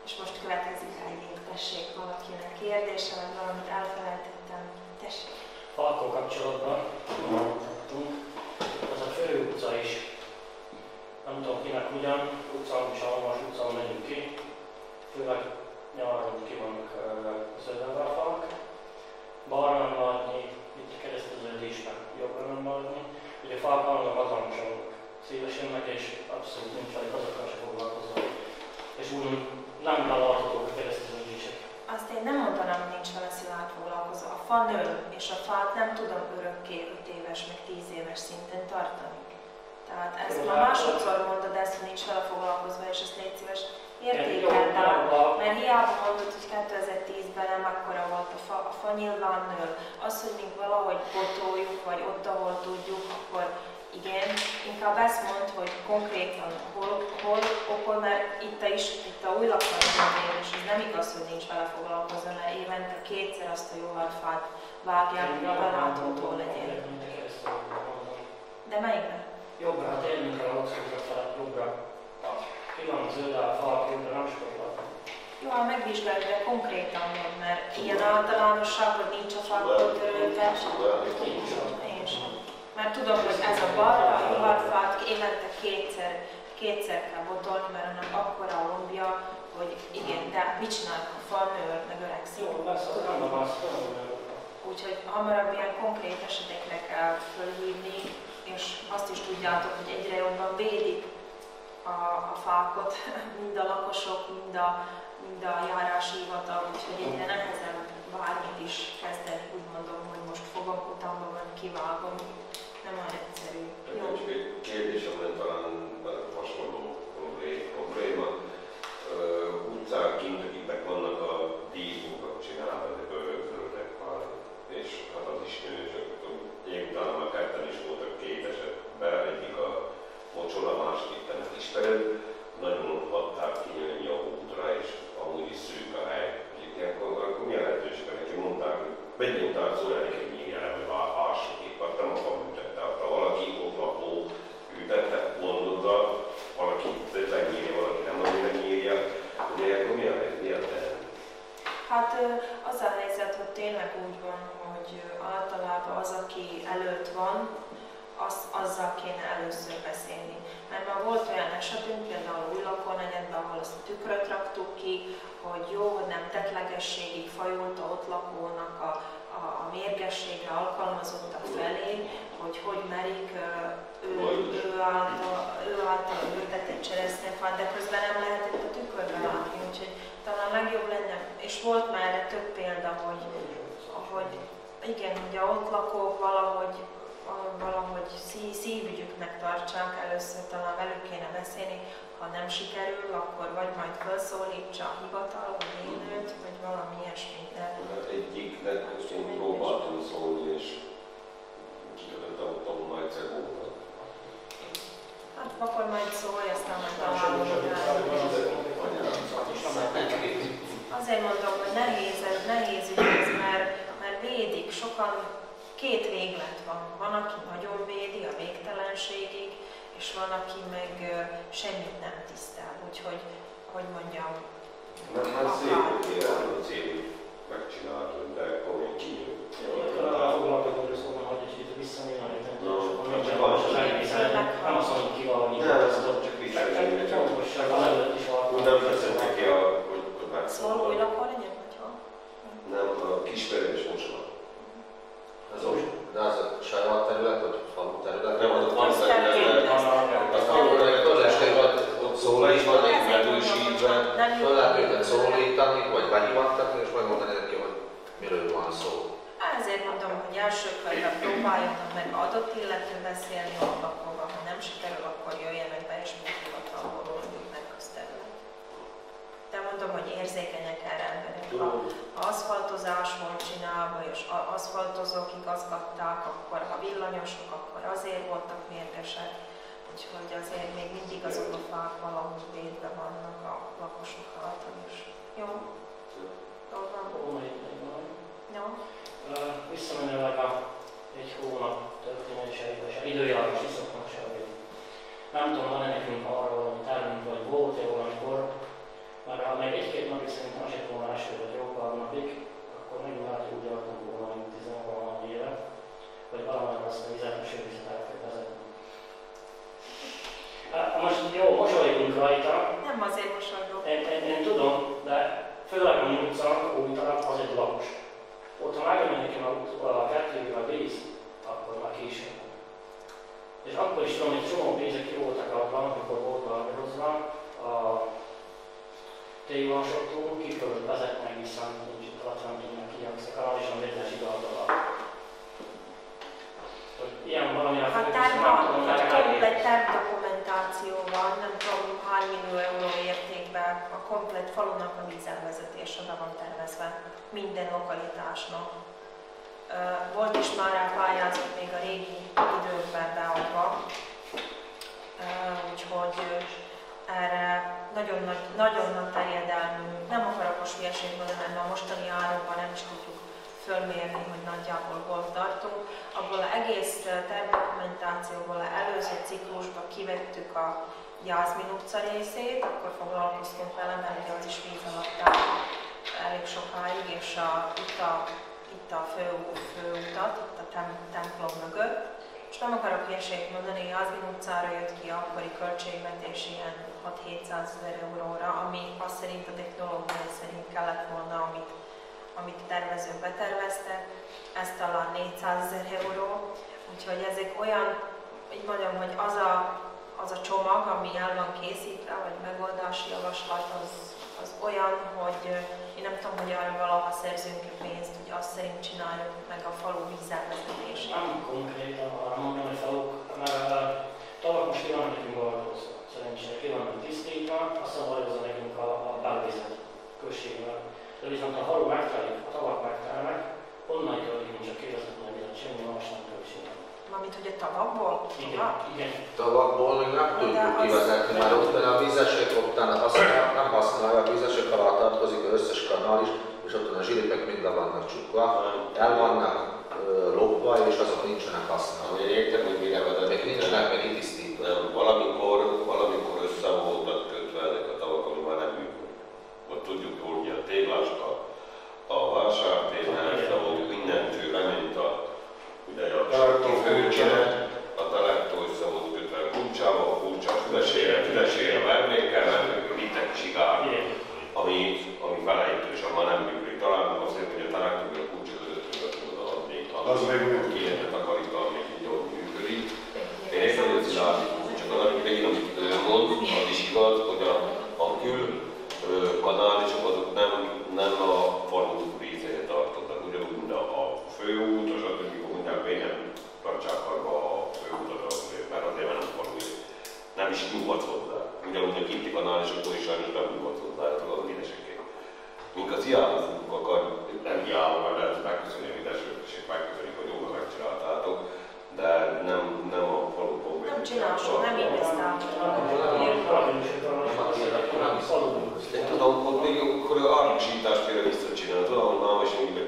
És most következik egy év, tessék valakinek kérdése, vagy valamit elfelejtettem. Tessék! Falkkal kapcsolatban az a Főrő utca is, nem tudom kinek ugyan, utcán és Almas utcán megyünk ki, főleg nyáron ki vannak zöldölve a falak. Balra nem látni, itt kereszteződésben jobbra nem látni. Ugye a falak annak hatalmasan szélesennek, és abszolút nincs elég azokkal se foglalkozva. És úgy nem láthatók a kereszteződések. Azt én nem mondanám, hogy nincs vele szilárd foglalkozva. A fa nő, és a fát nem tudom örökké 5 éves, meg 10 éves szinten tartani. Tehát ezt már másodszor mondod, ezt, hogy nincs vele foglalkozva, és ezt légy szíves értékeld át, mert hiába mondod, hogy 2010-ben nem akkora volt a fa nyilván nő. Az, hogy még valahogy botoljuk, vagy ott, ahol tudjuk, akkor igen, inkább ezt mond, hogy konkrétan hol, mert itt a új lakásban és ez nem igaz, hogy nincs vele foglalkozva, mert évente kétszer azt a jóalfát vágják, hogy belátható legyen. De melyikben? Jobbra, hát élnünk kell a hosszúzat felett, jobbra. Ki van zöld a fal, jobbra nem sokat látni. Jó, ha megvizsgáljuk, de konkrétan mond, mert ilyen általánosság, hogy nincs a falkot törődve. Én sem. Mert tudom, hogy ez a balra, a jóalfát évente kétszer kell botolni, mert annak akkora a lombja, hogy igen, de mit csinálnak a fal, meg öregszik. Jó, lesz, az nem a vász, Úgyhogy hamarabb ilyen konkrét esetekre kell fölhívni, és azt is tudjátok, hogy egyre jobban védik a fákot, mind a lakosok, mind a járási hivatal, úgyhogy egyre nehezebb bármit is kezdeni, úgy mondom, hogy most fogok utamba van, kivágom. Nem olyan egyszerű. Csak egy kérdésem lenne talán hasonló probléma. Utcán kint, akiknek vannak a díszmunkak csinálva, ezek örökzöldek már, és hát az is nő, csak én utána már ketten is voltak két esetben, egyik a mocsora, másik nem ismered, nagyon hatták kinyílni a útra, és amúgy is szűk a hely. Akkor milyen lehetőségben neki mondták, hogy mennyi után szól el neki nyílni el, hogy hássuk itt, vagy nem akar ütette. Ha valaki ott lakó ütette, mondodva, valaki megnyírja, valaki nem annyira nyírja, ugye akkor milyen lehet? Hát az a helyzet, hogy tényleg úgy van, hogy általában az, aki előtt van, azzal kéne először beszélni. Mert már volt olyan esetünk, például új lakónegyedben, ahol azt a tükröt raktuk ki, hogy jó, hogy nem tettlegességig fajult a ott lakónak a mérgességre alkalmazottak felé, hogy merik ő által ültetett cseresznyefát, de közben nem lehetett a tükörbe látni, úgyhogy talán legjobb lenne, és volt már erre több példa, hogy igen, ugye ott lakók valahogy szívügyüknek tartsák, először talán velük kéne beszélni, ha nem sikerül, akkor vagy majd felszólítsa a hivatal, vagy én őt, vagy valami ilyesmit. Egyiknek most én próbáltam szólni, és kiadottam majd cegókat. Hát akkor majd szólj, aztán majd találom. Azért mondom, hogy nehéz ügy ez, mert védik, sokan két véglet van. Van, aki nagyon védi a végtelenségig, és van, aki meg semmit nem tisztel. Úgyhogy, hogy mondjam, Hát szép, hogy kérem, hogy célig megcsináltad, de akkor még kijön. Foglalkozom, hogy szóval, hogy egy kicsit visszamérni, nem azt mondom, ki valami. Nem, ez csak visszamérni. Úgy nem teszem neki, hogy megszólal. Szól új lakónegyed, vagy hol? Nem, a Kisperős mocsora. De az a saját terület, vagy falu terület? Nem, az a falu terület. Azt mondom, hogy az este ott szólítva, megerősítve, föl lehet őket szólítani, vagy behívattatni, és megmondani neki, hogy miről van szó. Ezért mondom, hogy első körben próbáljanak meg adott illető beszélni ott lakóval, ha nem sikerül, akkor jöjjenek be és hivatalból oldjuk meg közterület. De mondom, hogy érzékenyek erre emberek. Ha aszfaltozás volt csinálva, és aszfaltozók igazgatták, akkor ha villanyosok, akkor azért voltak mérgesek. Úgyhogy azért még mindig azok a fák valahogy védve vannak a lakosok által is. Jó? Dolgban? Jó? Visszamenőleg egy hónap történéseibe, és időjárás viszonylatosságban. Nem tudom, van-e nekünk arra valami termünk, vagy volt-e valamikor, mert ha meg egy-két napig szerintem az egy volna eső, vagy jó pár napig, akkor megint lehet, hogy úgy adtunk volna, mint 10 éve, vagy valamelyik azt a vizet, a sővizet el kell vezetni. Most jó, mosolygunk rajta. Nem azért mosolygok. Én tudom, de főleg a utca, újtalap, az egy lapos. Ott, ha megjön nekem a kettőjük a víz, akkor már később. És akkor is tudom, hogy csomó pénzek ki voltak abban, amikor volt valamihoz a tévasokról, ki kellett vezetni egészen, nincs itt alatt nem tudnak kijakszak, és a mértes idaldal. Ilyen valamilyen komplett tervdokumentáció van, nem tudom hány millió euró értékben, a komplett falunak a vízelvezetés oda van tervezve, minden lokalitásnak. Volt is már rá pályázat még a nagyon nagy terjedelmű, nem akarok most hülyeséget mondani, mert a mostani áróban nem is tudjuk fölmérni, hogy nagyjából hol tartunk. Abból az egész tervdokumentációból az előző ciklusba kivettük a Jászmin utca részét, akkor foglalkoztunk vele, mert az is víz alatt áll elég sokáig, és itt a főutat, itt a templom mögött. És nem akarok hülyeséget mondani, Jászmin utcára jött ki akkori költségvetés ilyen 6-700 000 euróra, ami azt szerint a technológia szerint kellett volna, amit tervezők beterveztek, ez talán 400 000 euró. Úgyhogy ezek olyan, így mondjam, hogy az a csomag, ami el van készítve, vagy megoldási javaslat, az olyan, hogy én nem tudom, hogy arra valaha szerzünk-e pénzt, hogy azt szerint csináljuk meg a falu vízelvezetését. Nem konkrétan, hanem mondom, hogy faluk, mert tavak most ki vannak nekünk Balatonszon, szerencsére ki vannak tisztítva, azt szabályozza nekünk a Bálvizet községben. De viszont a falu megtelik, a tavak megtelnek, onnan jön csak kérdezett meg, hogy semmi más nem kell csinálni. Mármint, hogy a tavakból? Igen. Tavakból még nem tudjuk kivezetni, mert ott a vízesek ottán nem használják, a vízesek alá tartozik az összes kanál is, és ott a zsilipek mind le vannak csukva, el vannak lopva, és azok nincsenek használva. Én értem, hogy mire vezetnek. Még nincsenek meg kitisztítva. Valamikor össze voltak kötve ezek a tavak, ami már nem működik. Ott tudjuk jól, hogy a Tégláska, a Vásártérhez, ahol mindentől lement a főcsere, a Telektól össze volt kötve a kulcsába, a kulcsa fülesére vernékkel, mert vittek csigár, ami felejtősen már nem működik. Talán azért, hogy a Telektól a kulcsa között oda adnék, az meg ki lehetne takarítani, még így jól működik. Én értem, hogy ez irányító, csak amit mond, az is igaz, hogy a külkanállisok azok nem a falu részére tartoznak, ugyanúgy, mint a főút, és az, hogy mikor mondják, hogy nem tartsák karba a főútat, mert azért nem falu, nem is nyújthat hozzá. Ugyanúgy a kinti kanálisokból is sajnos nem nyújthat hozzá, az a videseké. Mink az hiába fogunk akarni, nem hiába, mert lehet megköszönni a videsőt, és megköszönjük, hogy jól megcsináltátok, de nem a faluból. Nem csinálsuk, nem investálunk. Én tudom, hogy még akkor a árusítást kéne visszacsinálni. Tudom, hogy máma is mindig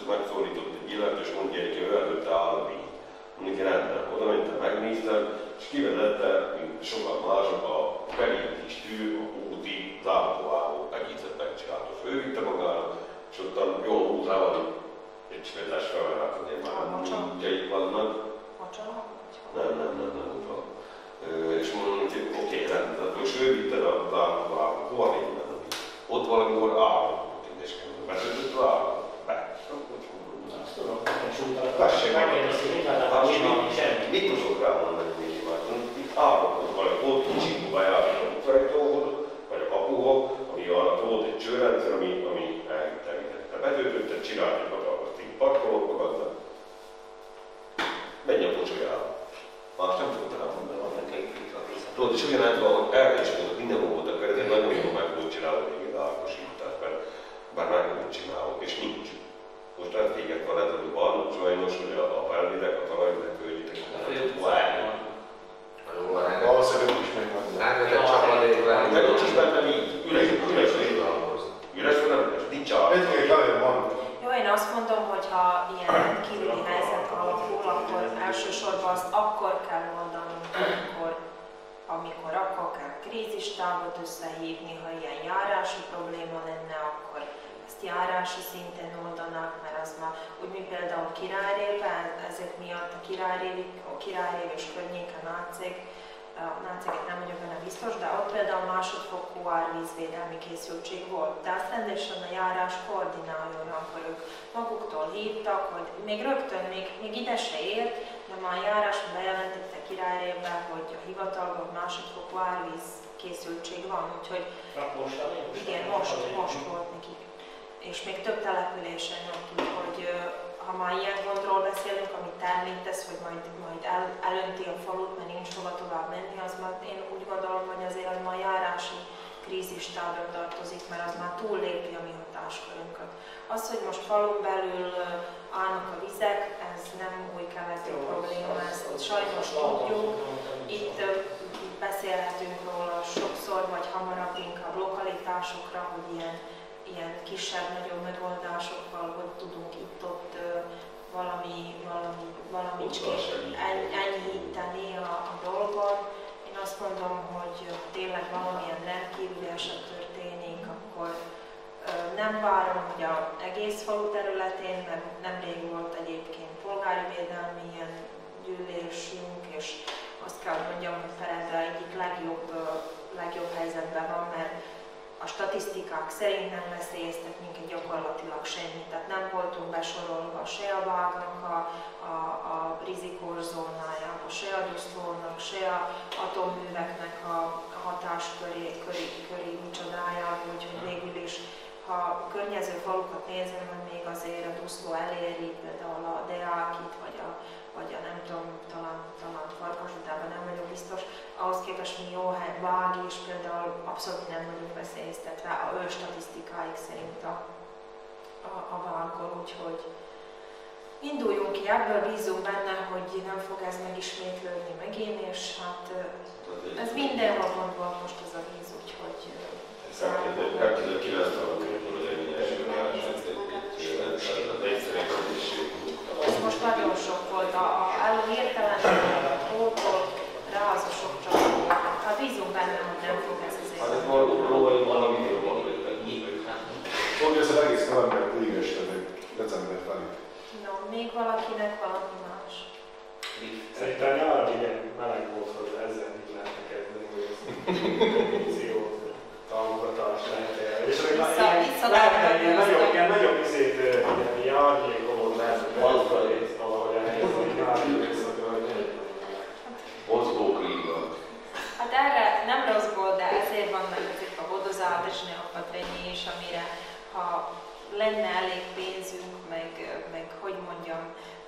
megszólított egy illet, és mondja, hogy ő előtte áll a víz. Mondjuk rendben, oda mentem, megnéztem, és kivezette, mint sokat mások, a kerítés tű, a úti, záróváló egészet megcsinálta. Fölvitte magára, és ottan jól húzával egy csipetás felverált, hogy már mindjaik vannak. Nem. És mondom, hogy oké, rendben, most ő vitte a záróváló, hova még nem? Ott valamikor állott, és betöltött a állott. Azt tudom, hogy súlytalat. Tessék, megkérdezni, mit lehet csinálni, semmi. Mit tudok rá mondani, hogy mi van? Itt állapot valami volt, kicsit bejárni a utcajtóhoz, vagy a kapuhoz, ami alatt volt egy csőrendszer, ami elhittelítette. Betöltöttet, csinált egy hatalmas parkolót magadnak. Menj a pocsolyába. Más nem tudok rá mondani, van nekem tudod, és ugyanez van, hogy erre is mondok, mindenhol voltak, mert ezért nagyon jól meg tudod csinálni még az árkosítást, mert bár meg nem csinálok, és nincs. Most ezt téged van ez, hogy van, sajnos, hogy a felvidek, a talajvidek, hölgyitek, valószínűleg is megvan. Rengeteg csapadék lenni. de nincs is benne így, üres vagy nem üres, nincs áll. Egy-két nagyon van. Jó, én azt mondom, hogy ha ilyen kívüli helyzet alakul, akkor elsősorban azt akkor kell oldanunk, amikor akkor kell krízistábot összehívni, ha ilyen járási probléma lenne, akkor ezt járási szinten oldanak, mert az már úgy, mint például Királyréven, ezek miatt a Királyrév és környéken nácéget nem vagyok benne biztos, de ott például másodfokú árvízvédelmi készültség volt. De azt rendesen a járás koordinálóra, akkor ők maguktól hívtak, hogy még rögtön, még ide se ért, de már a járáson bejelentette Királyrévben, hogy a hivatalban másodfokú árvíz készültség van, úgyhogy igen, most volt nekik. És még több településen nyomtuk, hogy ha már ilyen gondról beszélünk, amit említesz, hogy majd elönti a falut, mert nincs hova tovább menni, az már én úgy gondolom, hogy azért az már járási krízistábra tartozik, mert az már túllépi a mi hatáskörünket. Az, hogy most falun belül állnak a vizek, ez nem új keletű probléma, ezt sajnos tudjuk. Itt beszélhetünk róla sokszor. sokszor, vagy hamarabb inkább lokalitásokra, hogy ilyen kisebb-nagyobb megoldásokkal, hogy tudunk itt-ott valamicskét enyhíteni a dolgon. Én azt mondom, hogy tényleg valamilyen rendkívüli eset történik, akkor nem várom, hogy az egész falu területén, mert nemrég volt egyébként polgári védelmi ilyen gyűlésünk, és azt kell mondjam, hogy Ferende egyik legjobb helyzetben van, mert a statisztikák szerint nem veszélyeztet minket gyakorlatilag semmi. Tehát nem voltunk besorolva se a vágnak a rizikós zónájába, se a Duszlónak, se a atomműveknek a hatásköri micsodájába, úgyhogy végül is, ha a környező falukat nézem, még azért a Duszló eléri például a Deákit, vagy a nem tudom, talán Farkasutában nem vagyok biztos, ahhoz képest mi jó hely, Vág is például abszolút nem vagyunk veszélyeztetve a ő statisztikáik szerint a Vágból, úgyhogy induljunk ki ebből, bízunk benne, hogy nem fog ez megismétlődni megint, és hát ez mindenhol gond volt most ez a víz, úgyhogy... 2009-ben ez most nagyon sok volt, hirtelen a tótól rá az a sok csapó. Hát bízunk benne, hogy nem fog ez azért. Hát ez valami van, hogy ez az egész novembert égeskedek december felé. No, még valakinek valami más. Szerintem nyáron igen meleg volt, hogy ezzel mit lehetne kezdeni, hogy ez definíciót, támogatást lehet elni. És lehetne ilyen nagyobb izét, ilyen árnyékolót lehet, hogy valahogy elhelyezni, árnyékolót, hogy mozgó klíma. Hát erre nem rosszból, de ezért vannak ezek a vodozátosni opatrényi is, amire ha lenne elég pénzünk, meg hogy mondjam,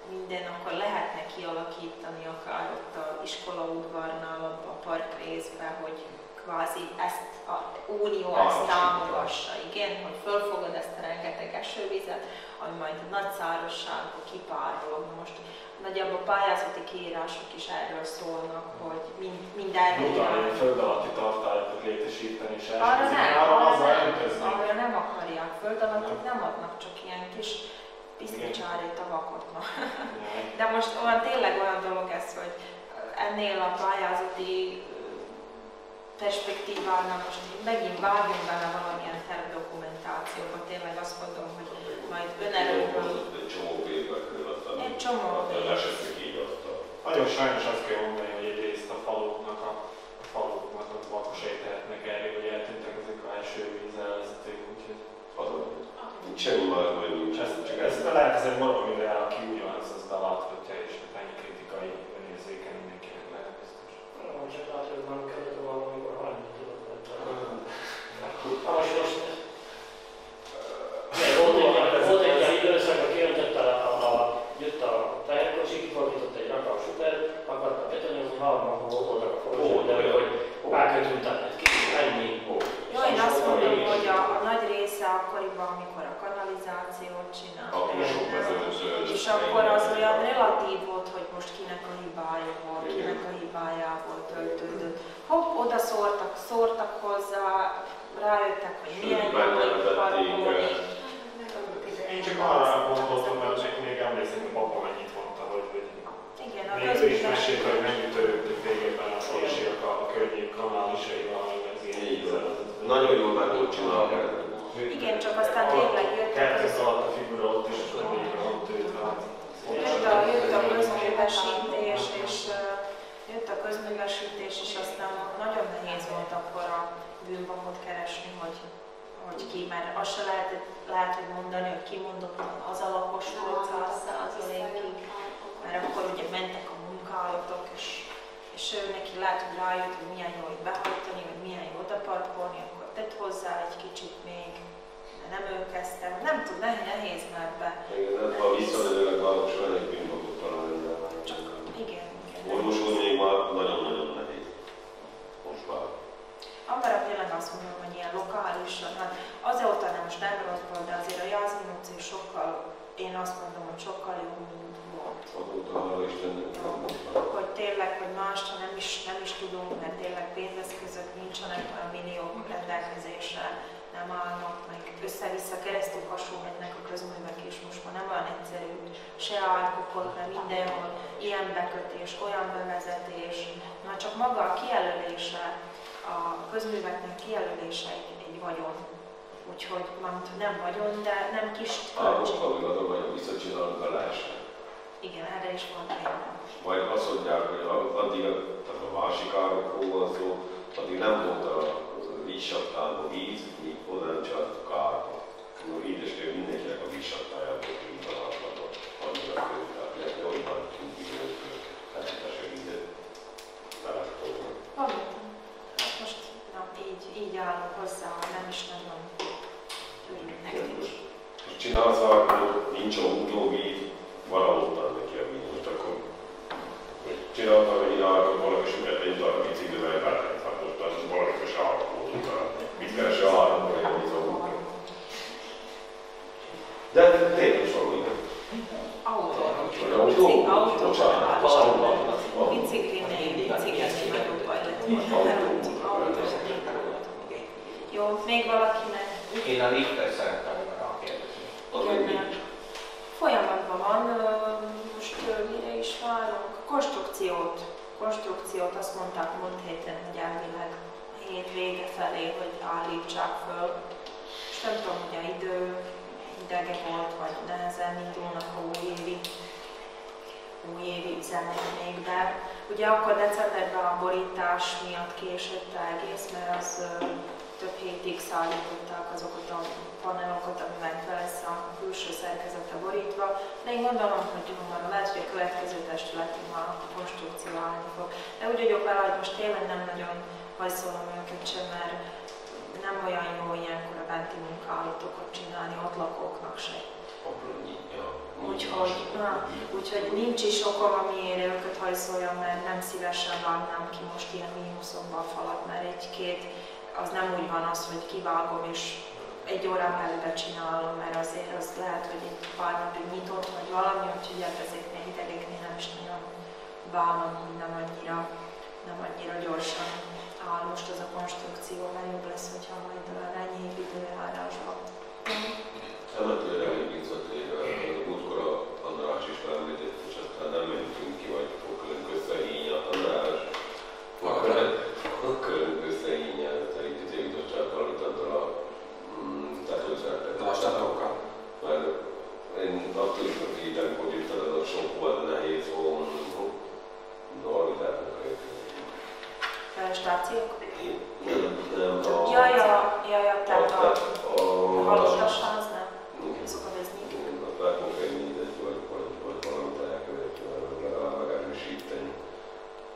minden, akkor lehetne kialakítani akár ott a iskolaudvarnál, a parkrészbe, hogy kvázi ezt a Unió ezt támogassa, igen, hogy fölfogod ezt a rengeteg esővizet, ami majd a nagy szárazságban kipárolog. Most nagyjából pályázati kiírások is erről szólnak, hogy minden utána föld alatti tartályokat létesíteni és arra nem akarják. Föld alattit nem adnak, csak ilyen kis piszticsári tavakot. De most tényleg olyan dolog ez, hogy ennél a pályázati perspektívánál most megint vágjunk bele valamilyen tervdokumentációba. Tényleg azt mondom, hogy majd önerőből... Egy csomó pénzbekről aztán... Egy csomó pénz. Nagyon sajnos azt kell mondani, hogy egyrészt a faluknak a lakosai tehetnek erre, hogy eltűntek ezek a első vízelvezetők, úgyhogy... Nincs semmi más, vagy nincs. Csak ezt lehet ezen mondani, de aki ugyanaz, az beláthatja, és ennyi kritikai érzéken mindenkinek lehet biztos. Csak látja, hogy nem kellett volna, amikor hagyni tudod. Volt egy ilyen időszak, a kijöntette, jött a teherkocsi, kifordított egy rakás után, akarta betonyozni, harmadban voltak a forró, de hogy elkötültetett ki, ennyi. Jó, én azt mondom, hogy a nagy része akkoriban, amikor a kanalizációt csinálták, és akkor az olyan relatív volt, hogy most kinek a hibája volt, kinek a hibájából töltődött. Hopp, oda szórtak hozzá, rájöttek, hogy milyen jó parkolni. Én csak arra gondoltam, mert még emlékszem, hogy papa mennyit mondta, hogy még is mesélt, hogy mennyit törődtük végében a forrasiak a környék kanálisaival, meg az ilyen ízelezet. Nagyon jól meg volt csinálni. Igen, csak aztán tényleg Kertesz alatt a figura ott is, hogy még van tőle. Jött a közművesítés, és aztán nagyon nehéz volt akkor a bűnbakot keresni, hogy ki, mert azt se lehet hogy mondani, hogy kimondottan az a lakos volt 100%-ig, mert akkor ugye mentek a munkálatok, és ő neki lehet, hogy rájött, hogy milyen jó itt behajtani, vagy milyen jó oda parkolni, akkor tett hozzá egy kicsit még, de nem ő kezdte, nem tud, nehéz már be. Igen, ha visszamenőleg valósul egy bűnbakot találni. Csak igen. Orvoshoz még már nagyon-nagyon nehéz. Most már. Arra tényleg azt mondom, hogy ilyen lokálisan, hát azóta nem most nem rosszból, de azért a Jászmin utcai sokkal, én azt mondom, hogy sokkal jobb, mint volt. Azóta arra Istennek. Hogy tényleg, hogy mást nem is tudunk, mert tényleg pénzeszközök nincs nincsenek olyan milliók rendelkezésre, nem állnak, meg össze-vissza keresztül hasonló mennek a közművek, és most már nem olyan egyszerű se árkokon, mert mindenhol ilyen bekötés, olyan bevezetés, már csak maga a kijelölése, a közműveknek kijelölése egy vagyon. Úgyhogy nem vagyon, de nem kis költség. Amikor vagyok visszacsinálunk a lehessen. Igen, erre is van példa. Majd azt mondják, hogy addig a másik árokról van szó, addig nem volt a vízsattába víz, míg oda nem csinált a kárba. Édesképp mindenkinek a vízsattájában víz van átlagon. Annyira közül, tehát olyan kívülök, természetesen segített telefonnak. Hát most így állok hozzá, nem is nagyon örülök nektek. Csinálsz árkot, nincs a utóvíz, valahol neki a víz. Most akkor csináltam egy árkot, valaki süket egy darab biciklivel belejött, hát most az valaki is árkódunk rá. Mit keres a árkot, hogy a vízolunk. De tényleg is valami, nem? Autó. Biciklinél nagyobb baj lett volna. Jó, még valakinek? Én a liftet szerettem volna kérdezni. Igen, folyamatban van, most mire is várunk? Konstrukciót azt mondták múlt héten, hogy elvileg a hét vége felé, hogy állítsák föl. És nem tudom, hogy a idő idege volt, vagy nehezen indulnak a újévi üzemek még, de ugye akkor decemberben a borítás miatt késett egész, mert az több hétig szállították azokat a panelokat, amivel fel lesz a külső szerkezete borítva, de én gondolom, hogy lehet, hogy a következő testületén már a konstrukció állni fog. De úgy vagyok vele, hogy most tényleg nem nagyon hajszolom őket sem, mert nem olyan jó ilyenkor a benti munkállatokat csinálni, ott lakóknak se. Úgyhogy nincs is okom, amiért őket hajszoljam, mert nem szívesen vágnám ki most ilyen mínuszokba a falat, mert egy-két, az nem úgy van az, hogy kivágom és egy órán belül becsinálom, mert azért az lehet, hogy egy pár napig nyitott vagy valami, úgyhogy ezeknél idegeknél nem is nagyon bánom, hogy nem annyira gyorsan áll most az a konstrukció, mert jobb lesz, hogyha majd enyhébb időjárásban. Temetőre elég visszatérve, múltkor a András is felemlített, és aztán nem mentünk ki, vagy fogkörünk össze hínyat, András. Fogkörünk össze hínyat, tehát itt az évbizottsággal, amit addal a tetőszertek. A statokkal. Mert én attól is, hogy így amikor itt az a sok volt, nehéz volt, valamit elmondani. Stációk? Nem. Jaj, tehát a halottas ház, nem? Azok a veznyik. Látunk egy mindegy, vagy valamit elkövetni, vagy legalább megerősíteni.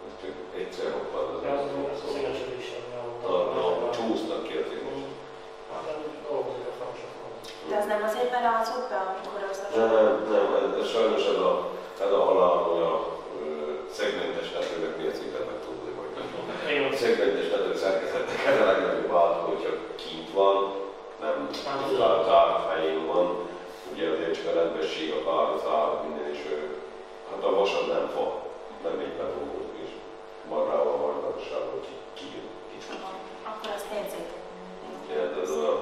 Ez csak egyszer hoppad az csúsznak ki a tényleg. De ez nem azért, mert rázott be, amikor az a... Nem, sajnos ez a halál olyan szegmentes tetőnek miért szépen meg tudni, vagy nem. Szegmentes tető szerkezetnek ez a legnagyobb át, hogyha kint van, nem zárt helyén van. Ugye azért csak a rendbesség, a pár, az áll, minden is, hát a vasad nem fa, nem megy bedolgozni, és marrával, marrásával kijön. Akkor azt nézzétek. Igen, ez olyan,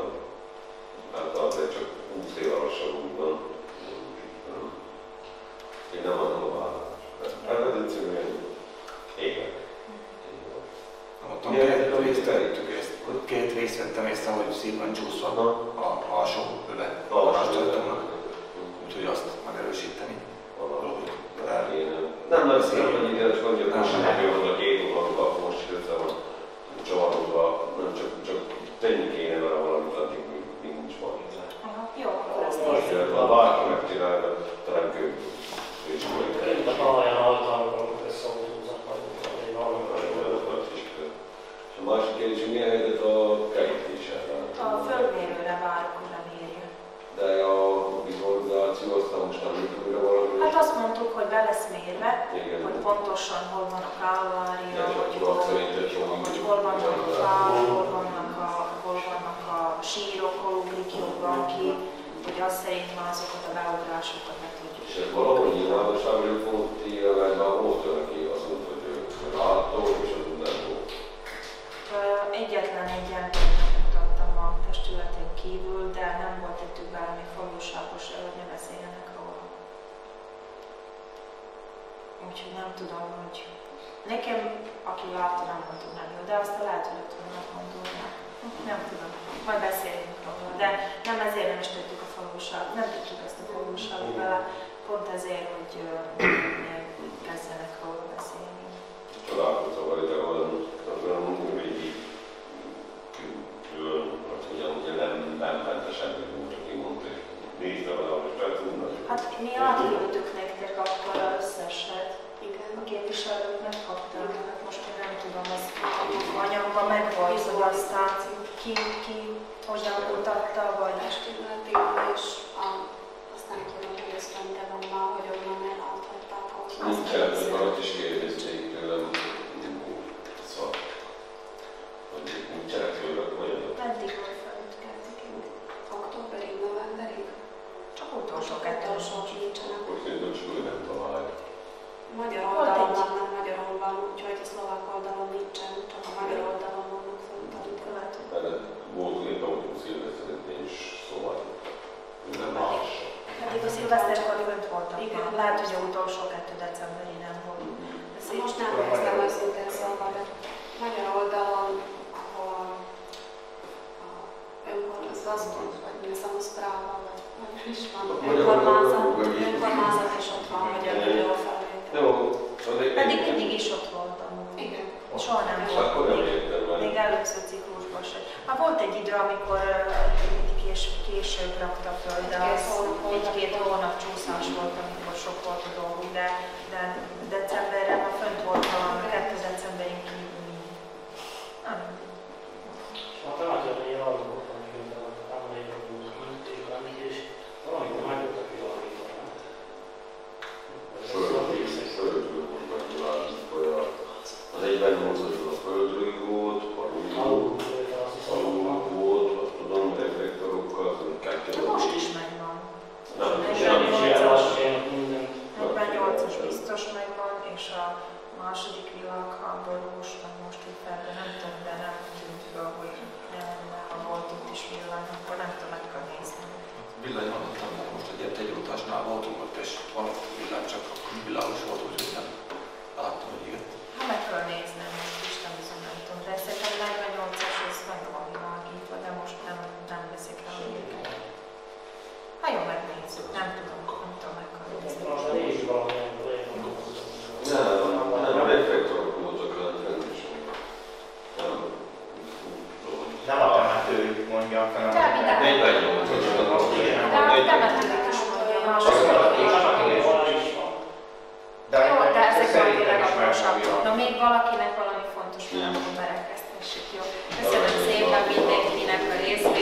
hát azért csak 20 év lassan úgy van. Én nem adom a vállalást. Hát ez egyszerűen évek. Két részt vettem észre, hogy szépen csúszva a alsó öve. Úgyhogy azt megerősíteni. Nem nagy szép, hogy ideges mondjuk, most sem hogy a két oldaluk, akkor most össze van csavarodva, nem csak tenni kéne vele valamit, addig még nincs van. Jó, akkor azt nézzük. Ha bárki megcsinálja, talán kő is volt. Itt a talaján alkalmon összehúzóznak majd valami. És a másik kérdés, hogy milyen helyzet a kerítéssel? A földmérőre várok, hogy nem érjük. De a vizualizáció aztán most nem működőre valami? Hát azt mondtuk, hogy be lesz mérve, igen, hogy pontosan hol van a kálvária, hogy hol vannak a fák, hol vannak a sírok, hol ugrik jobban ki, hogy azt szerint már azokat a beugrásokat meg tudjuk. És ez valahol nyilvánosságra fogunk téve, mert már volt olyan, aki azt mondta, hogy láttó, és az nem volt. Egyet úgyhogy nem tudom, hogy nekem, aki látta, nem mondom nem jó, de aztán lehet, hogy ott vannak gondolnak. Nem tudom, majd beszéljünk róla, de nem ezért nem is tettük a falussal, nem tudjuk ezt a falussal vele, pont ezért, hogy kezdjenek róla beszélni. Találkozom vele, de olyan régi külön, ugye nem mentesen, mint aki mondta, és nézte vele, hogy feltudnak. Hát mi átküldtük nektek akkor összeset. Igen, a képviselők megkapták, hát most én nem tudom, az anyagban megvolt, hogy aztán ki hogyan mutatta, vagy... Testületi és aztán tudom, hogy ezt rendben van már, hogy onnan eláthatták, ahogy Nincsen, hogy alatt is kérdezték tőlem, szóval, hogy nincsenek főleg olyanok. Meddig volt felütkezik? októberig, novemberig. Csak utolsó kettős. Nincsenek. Úgy szerintem csak ő nem találja. Magyar oldalon van, nem magyarul van, úgyhogy a szlovák oldalon nincsen, csak a magyar oldalon vannak fönt a követők. Mert volt éppen, hogy szilveszterét nincs szóval, nem más. Pedig a szilveszterkor fönt voltak. Igen. Lehet, hogy a utolsó 2 decemberi nem volt. Most nem néztem őszintén szóval, de magyar oldalon, ahol önkormányzat, vagy mi a szamoszpráva, vagy is van önkormányzat, és ott van magyar videófelvétel. Pedig mindig is ott voltam. Igen. Soha nem volt. Még először ciklusban se. Hát volt egy idő, amikor később rakta föl, de az 1-2 hónap csúszás volt, amikor sok volt a dolguk, de decemberre már fönt volt valami 2 decemberin kívül. Hát látod, hogy én arra voltam, hogy nem lévő mindig, és valamikor megvolt a világítva, nem? Földről mondtak hogy az 48-asban a földről volt, alul volt, azt tudom, reflektorokkal, de most is megvan. Nem, 48-as biztos megvan, és a második világháborús, most úgy fel, de nem tudom, de nem tűnt föl, hogy ha volt ott is villany, akkor nem tudom, meg kell nézni. Villany hallottam, mert most egy utasnál voltunk ott, és van ott villany, csak világos volt, úgyhogy nem láttam, hogy igen. Ha meg kell nézni, most is nem bizony, nem tudom, de szerintem 48-as az meg van világítva, de most nem veszik rá a őket. Ha jó, megnézzük, nem tudom, meg kell nézni. Most is valami nem, reflektorok voltak lent is. Nem a temetőjük mondja, hanem de minden. 48-as. De a temetőnek is mondja, jó, de ezek a legfontosabb. Na még valakinek valami fontos, hogy akkor berekeztessük, jó? Köszönöm szépen mindenkinek a részt.